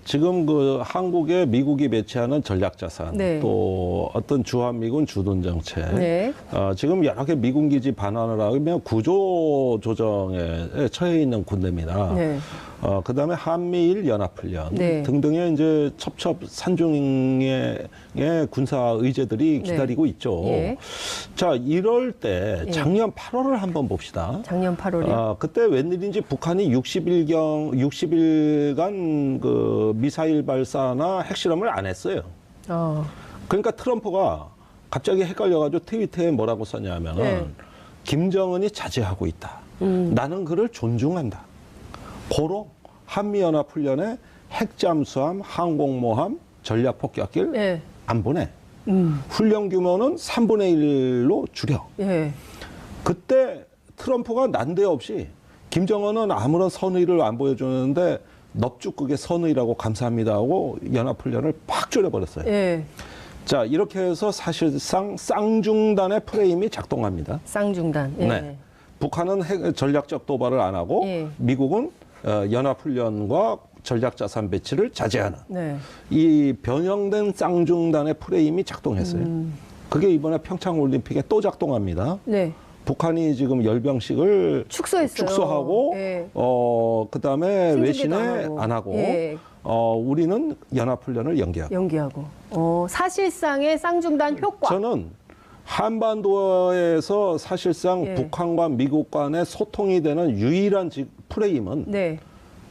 지금 그 한국에 미국이 배치하는 전략자산, 네. 또 어떤 주한미군 주둔 정책, 네. 지금 여러 개 미군 기지 반환을 하면 구조 조정에 처해 있는 군대입니다. 네. 그다음에 한미일 연합훈련 네. 등등의 이제 첩첩 산중의 군사 의제들이 기다리고 있죠. 예. 자, 이럴 때 작년 8월을 한번 봅시다. 작년 8월이요. 그때 웬일인지 북한이 60일간 그 미사일 발사나 핵실험을 안 했어요. 그러니까 트럼프가 갑자기 헷갈려가지고 트위터에 뭐라고 썼냐면은 네. 김정은이 자제하고 있다. 나는 그를 존중한다. 고로 한미연합훈련에 핵잠수함, 항공모함, 전략폭격기를 예. 안 보내. 훈련 규모는 3분의 1로 줄여. 예. 그때 트럼프가 난데없이 김정은은 아무런 선의를 안 보여주는데 넙죽국의 선의라고 감사합니다 하고 연합훈련을 팍 줄여버렸어요. 예. 자, 이렇게 해서 사실상 쌍중단의 프레임이 작동합니다. 쌍중단. 예. 네. 북한은 전략적 도발을 안 하고 예. 미국은 연합훈련과 전략자산 배치를 자제하는 네. 이 변형된 쌍중단의 프레임이 작동했어요. 그게 이번에 평창올림픽에 또 작동합니다. 네. 북한이 지금 열병식을 축소했어요. 축소하고 예. 그다음에 승진기도 외신에 안 하고 예. 우리는 연합훈련을 연기하고. 연기하고. 사실상의 쌍중단 효과. 저는 한반도에서 사실상 예. 북한과 미국 간의 소통이 되는 유일한 프레임은 네.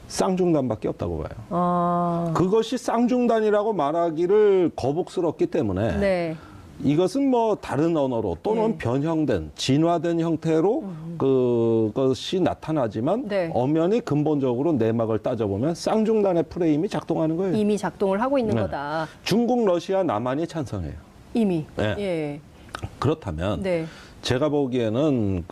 쌍중단밖에 없다고 봐요. 그것이 쌍중단이라고 말하기를 거북스럽기 때문에 네. 이것은 뭐 다른 언어로 또는 네. 변형된 진화된 형태로 그것이 나타나지만 네. 엄연히 근본적으로 내막을 따져보면 쌍중단의 프레임이 작동하는 거예요. 이미 작동을 하고 있는 네. 거다. 중국, 러시아, 남한이 찬성해요. 이미. 네. 예. 그렇다면 네. 제가 보기에는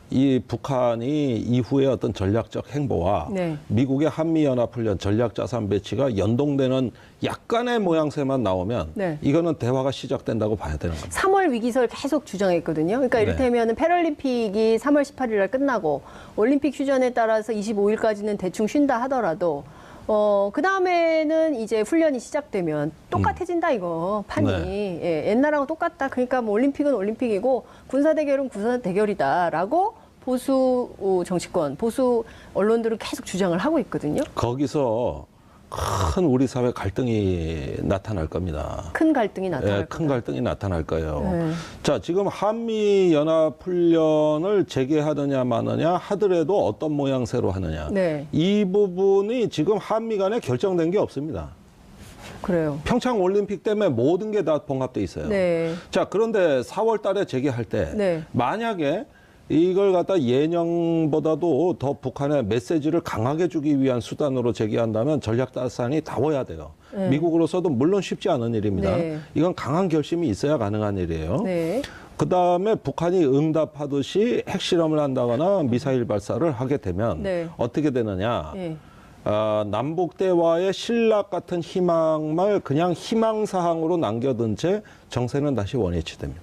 이 북한이 이후에 어떤 전략적 행보와 네. 미국의 한미연합훈련 전략자산 배치가 연동되는 약간의 모양새만 나오면 네. 이거는 대화가 시작된다고 봐야 되는 겁니다. 3월 위기설 계속 주장했거든요. 그러니까 네. 이를테면 패럴림픽이 3월 18일 날 끝나고 올림픽 휴전에 따라서 25일까지는 대충 쉰다 하더라도 그 다음에는 이제 훈련이 시작되면 똑같아진다 이거 판이. 네. 예, 옛날하고 똑같다. 그러니까 뭐 올림픽은 올림픽이고 군사 대결은 군사 대결이다라고 보수 정치권, 보수 언론들은 계속 주장을 하고 있거든요. 거기서 큰 우리 사회 갈등이 나타날 겁니다. 큰 갈등이 나타날 예, 큰 갈등이 나타날 거예요. 네. 자, 지금 한미 연합 훈련을 재개하느냐 마느냐 하더라도 어떤 모양새로 하느냐. 네. 이 부분이 지금 한미 간에 결정된 게 없습니다. 그래요. 평창 올림픽 때문에 모든 게 다 봉합돼 있어요. 네. 자, 그런데 4월 달에 재개할 때 네. 만약에 이걸 갖다 예년보다도 더 북한에 메시지를 강하게 주기 위한 수단으로 제기한다면 전략 따산이 다워야 돼요. 네. 미국으로서도 물론 쉽지 않은 일입니다. 네. 이건 강한 결심이 있어야 가능한 일이에요. 네. 그다음에 북한이 응답하듯이 핵실험을 한다거나 미사일 발사를 하게 되면 네. 어떻게 되느냐. 네. 남북 대화의 신락 같은 희망을 그냥 희망사항으로 남겨둔 채 정세는 다시 원위치됩니다.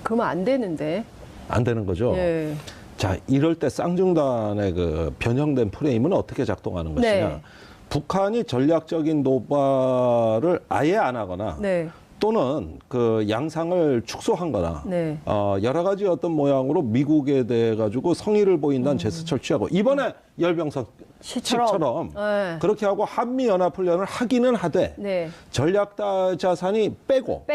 그러면 안 되는데. 안 되는 거죠. 네. 자, 이럴 때 쌍중단의 그 변형된 프레임은 어떻게 작동하는 것이냐. 네. 북한이 전략적인 도발을 아예 안 하거나 네. 또는 그 양상을 축소한거나 네. 여러 가지 어떤 모양으로 미국에 대해 가지고 성의를 보인다는 제스처를 취하고 이번에 열병석 시처럼 네. 그렇게 하고 한미 연합 훈련을 하기는 하되 네. 전략 자산이 빼고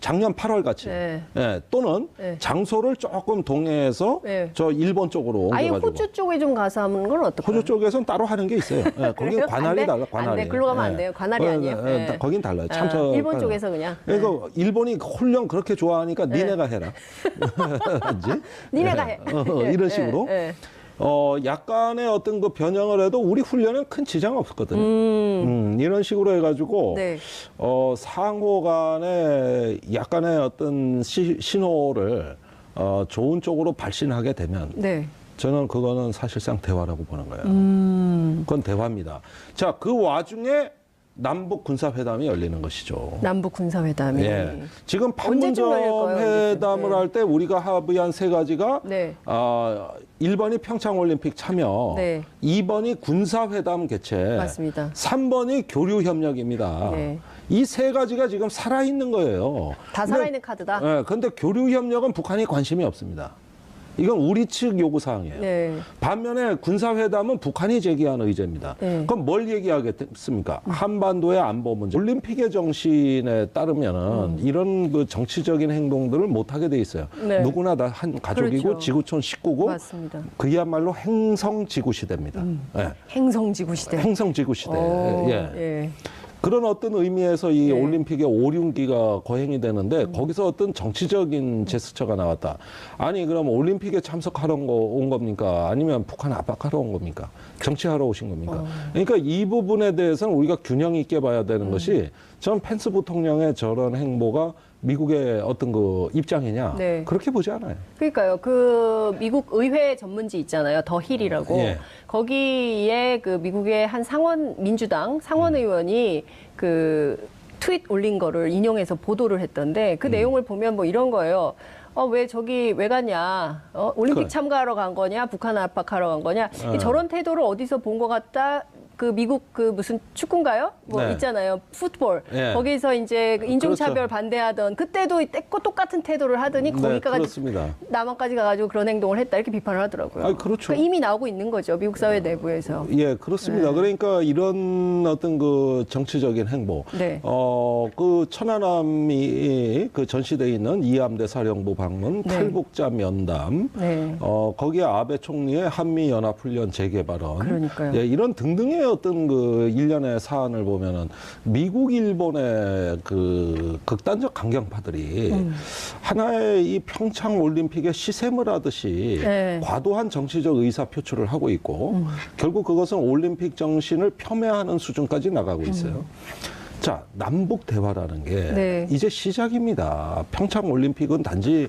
작년 8월 같이 네. 예, 또는 네. 장소를 조금 동해에서 네. 저 일본 쪽으로 아예 옮겨가지고 호주 쪽에 좀 가서 하는 건 어떨까요? 호주 쪽에서는 따로 하는 게 있어요. 예, 거긴 관할이 달라. 관할이. 안 돼. 글로 가면 안 돼요. 관할이 아니에요. 네. 거긴 달라요. 참석. 일본 쪽에서 그냥. 그러니까 일본이 훈련 그렇게 좋아하니까 네. 니네가 해라. 이제? 니네가 해. 이런 식으로. 네. 약간의 어떤 그 변형을 해도 우리 훈련은 큰 지장 없었거든요. 이런 식으로 해가지고 네. 상호 간에 약간의 어떤 신호를 좋은 쪽으로 발신하게 되면 네. 저는 그거는 사실상 대화라고 보는 거예요. 그건 대화입니다. 자, 그 와중에 남북 군사회담이 열리는 것이죠. 남북 군사회담이. 예. 지금 언제쯤 열릴 판문점 거예요, 회담을 네. 할 때 우리가 합의한 세 가지가 네. 1번이 평창올림픽 참여, 네. 2번이 군사회담 개최, 맞습니다. 3번이 교류협력입니다. 네. 이 세 가지가 지금 살아있는 거예요. 다 살아있는 카드다. 네, 그런데 교류협력은 북한이 관심이 없습니다. 이건 우리 측 요구사항이에요. 네. 반면에 군사회담은 북한이 제기한 의제입니다. 네. 그럼 뭘 얘기하겠습니까? 한반도의 안보 문제. 올림픽의 정신에 따르면은 이런 그 정치적인 행동들을 못하게 돼 있어요. 네. 누구나 다 한 가족이고 그렇죠. 지구촌 식구고 맞습니다. 그야말로 행성지구 시대입니다. 예. 행성지구 시대. 행성지구 시대. 예. 예. 그런 어떤 의미에서 이 네. 올림픽의 오륜기가 거행이 되는데 거기서 어떤 정치적인 제스처가 나왔다. 아니 그럼 올림픽에 참석하러 온 겁니까? 아니면 북한 압박하러 온 겁니까? 정치하러 오신 겁니까? 그러니까 이 부분에 대해서는 우리가 균형 있게 봐야 되는 것이 전 펜스 부통령의 저런 행보가 미국의 어떤 그 입장이냐? 네. 그렇게 보지 않아요. 그러니까요. 그 미국 의회 전문지 있잖아요. 더 힐이라고. 예. 거기에 그 미국의 한 민주당 상원 의원이 그 트윗 올린 거를 인용해서 보도를 했던데 그 내용을 보면 뭐 이런 거예요. 왜 저기 왜 갔냐? 올림픽 그래. 참가하러 간 거냐? 북한 압박하러 간 거냐? 저런 태도를 어디서 본 것 같다? 그 미국 그 무슨 축구인가요? 뭐 네. 있잖아요. 풋볼. 예. 거기서 이제 인종차별 그렇죠. 반대하던 그때도 똑같은 태도를 하더니 네, 거기까지 그렇습니다. 남한까지 가가지고 그런 행동을 했다 이렇게 비판을 하더라고요. 아니, 그렇죠. 그러니까 이미 나오고 있는 거죠. 미국 사회 내부에서. 예, 그렇습니다. 네. 그러니까 이런 어떤 그 정치적인 행보, 네. 그 천안함이 그 전시돼 있는 이함대 사령부 방문, 네. 탈북자 면담, 네. 거기에 아베 총리의 한미 연합 훈련 재개 발언, 그러니까요. 예, 이런 등등의 어떤 그 일련의 사안을 보면은 미국, 일본의 그 극단적 강경파들이 하나의 이 평창 올림픽의 시샘을 하듯이 네. 과도한 정치적 의사 표출을 하고 있고 결국 그것은 올림픽 정신을 폄훼하는 수준까지 나가고 있어요. 자, 남북 대화라는 게 네. 이제 시작입니다. 평창 올림픽은 단지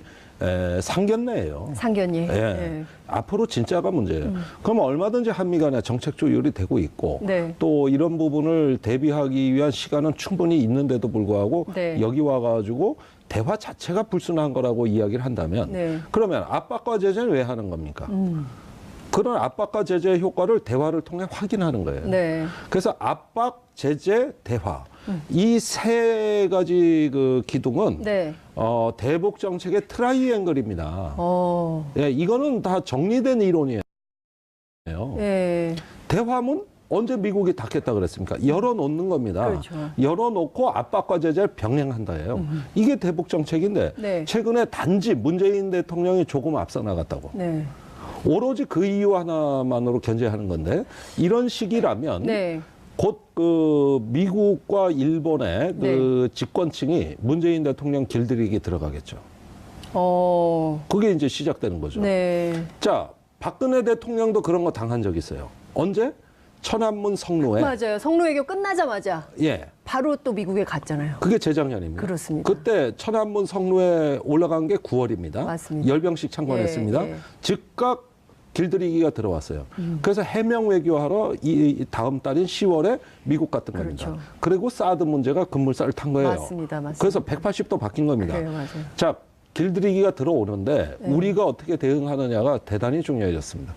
상견례예요. 상견례. 예. 네. 앞으로 진짜가 문제예요. 그럼 얼마든지 한미 간에 정책 조율이 되고 있고 네. 또 이런 부분을 대비하기 위한 시간은 충분히 있는데도 불구하고 네. 여기 와가지고 대화 자체가 불순한 거라고 이야기를 한다면 네. 그러면 압박과 제재는 왜 하는 겁니까? 그런 압박과 제재의 효과를 대화를 통해 확인하는 거예요. 네. 그래서 압박, 제재, 대화 이 세 가지 그 기둥은 네. 대북 정책의 트라이앵글입니다. 예, 이거는 다 정리된 이론이에요. 네. 대화문 언제 미국이 닫겠다 그랬습니까? 열어놓는 겁니다. 그렇죠. 열어놓고 압박과 제재를 병행한다예요. 이게 대북 정책인데 네. 최근에 단지 문재인 대통령이 조금 앞서 나갔다고. 네. 오로지 그 이유 하나만으로 견제하는 건데 이런 식이라면 네. 곧 그 미국과 일본의 그 집권층이 문재인 대통령 길들이기 들어가겠죠. 그게 이제 시작되는 거죠. 네. 자, 박근혜 대통령도 그런 거 당한 적 있어요. 언제? 천안문 성노에. 맞아요. 성노외교 끝나자마자 예. 바로 또 미국에 갔잖아요. 그게 재작년입니다. 그렇습니다. 그때 천안문 성노에 올라간 게 9월입니다. 맞습니다. 열병식 참관했습니다. 예, 예. 즉각 길들이기가 들어왔어요. 그래서 해명 외교하러 이 다음 달인 10월에 미국 갔던 겁니다. 그렇죠. 그리고 사드 문제가 급물살을 탄 거예요. 맞습니다. 맞습니다. 그래서 180도 바뀐 겁니다. 그래요, 맞아요. 자, 길들이기가 들어오는데 우리가 어떻게 대응하느냐가 대단히 중요해졌습니다.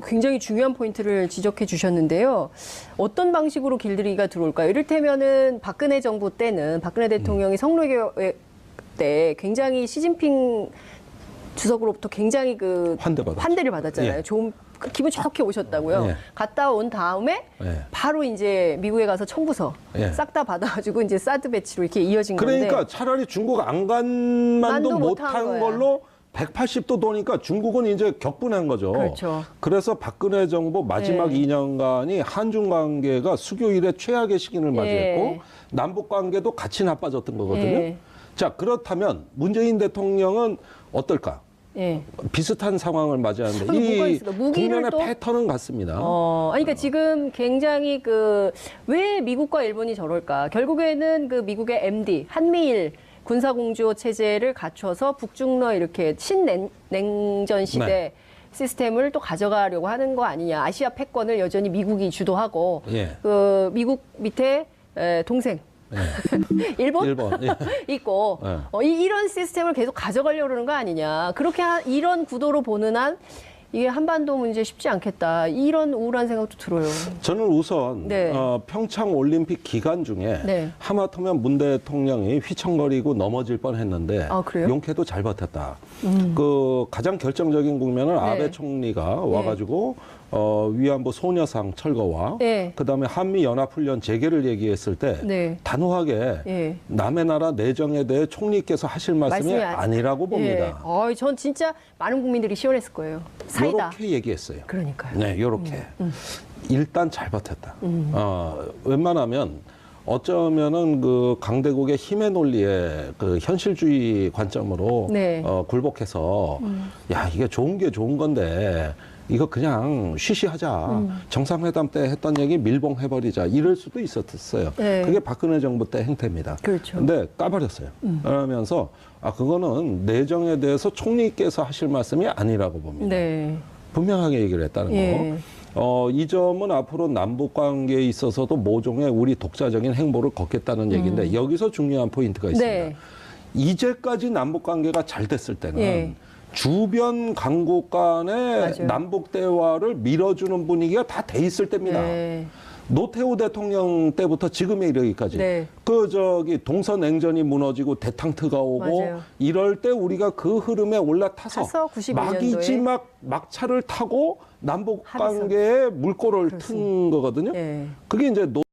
굉장히 중요한 포인트를 지적해 주셨는데요. 어떤 방식으로 길들이기가 들어올까요? 이를테면은 박근혜 정부 때는 박근혜 대통령이 성노외교 때 굉장히 시진핑 주석으로부터 굉장히 그 환대를 받았잖아요. 예. 좋은 기분 좋게 오셨다고요. 예. 갔다 온 다음에 예. 바로 이제 미국에 가서 청구서 예. 싹 다 받아가지고 이제 사드 배치로 이렇게 이어진 건데. 그러니까 차라리 중국 안간만도 만도 못한 거야. 걸로 180도 도니까 중국은 이제 격분한 거죠. 그렇죠. 그래서 박근혜 정부 마지막 예. 2년간이 한중 관계가 수교 이래 최악의 시기를 맞이했고 남북 관계도 같이 나빠졌던 거거든요. 예. 자, 그렇다면 문재인 대통령은 어떨까? 예. 비슷한 상황을 맞이하는데 뭐가 이 있을까? 무기를 국면의 또? 패턴은 같습니다. 아니, 그러니까 지금 굉장히 왜 미국과 일본이 저럴까? 결국에는 그 미국의 MD, 한미일 군사공조 체제를 갖춰서 북중러 이렇게 신냉전 시대 네. 시스템을 또 가져가려고 하는 거 아니냐. 아시아 패권을 여전히 미국이 주도하고, 예. 그 미국 밑에 동생. 일본? 예. 있고 예. 이런 시스템을 계속 가져가려고 그러는 거 아니냐. 그렇게 이런 구도로 보는 한 이게 한반도 문제 쉽지 않겠다. 이런 우울한 생각도 들어요. 저는 우선 네. 평창 올림픽 기간 중에 네. 하마터면 문 대통령이 휘청거리고 넘어질 뻔했는데 아, 그래요? 용케도 잘 버텼다. 그 가장 결정적인 국면은 아베 총리가 와가지고 위안부 소녀상 철거와 네. 그다음에 한미 연합훈련 재개를 얘기했을 때 네. 단호하게 예. 남의 나라 내정에 대해 총리께서 하실 말씀이 아니라고 봅니다. 전 진짜 많은 국민들이 시원했을 거예요. 사이다. 이렇게 얘기했어요. 그러니까요. 네, 이렇게 일단 잘 버텼다. 웬만하면 어쩌면은 그 강대국의 힘의 논리에 그 현실주의 관점으로 네. 굴복해서 야 이게 좋은 게 좋은 건데 이거 그냥 쉬쉬하자. 정상회담 때 했던 얘기 밀봉해버리자. 이럴 수도 있었어요. 네. 그게 박근혜 정부 때 행태입니다. 그렇죠. 근데 까버렸어요. 그러면서 그거는 내정에 대해서 총리께서 하실 말씀이 아니라고 봅니다. 네. 분명하게 얘기를 했다는 예. 거. 이 점은 앞으로 남북 관계에 있어서도 모종의 우리 독자적인 행보를 걷겠다는 얘기인데 여기서 중요한 포인트가 있습니다. 네. 이제까지 남북 관계가 잘 됐을 때는 예. 주변 강국 간의 맞아요. 남북 대화를 밀어주는 분위기가 다 돼 있을 때입니다. 네. 노태우 대통령 때부터 지금에 이르기까지 네. 동서냉전이 무너지고 대탕트가 오고 맞아요. 이럴 때 우리가 그 흐름에 올라타서 91년도에 막이지 막차를 타고 남북 합의서. 관계에 물꼬를 튼 거거든요. 예. 그게 이제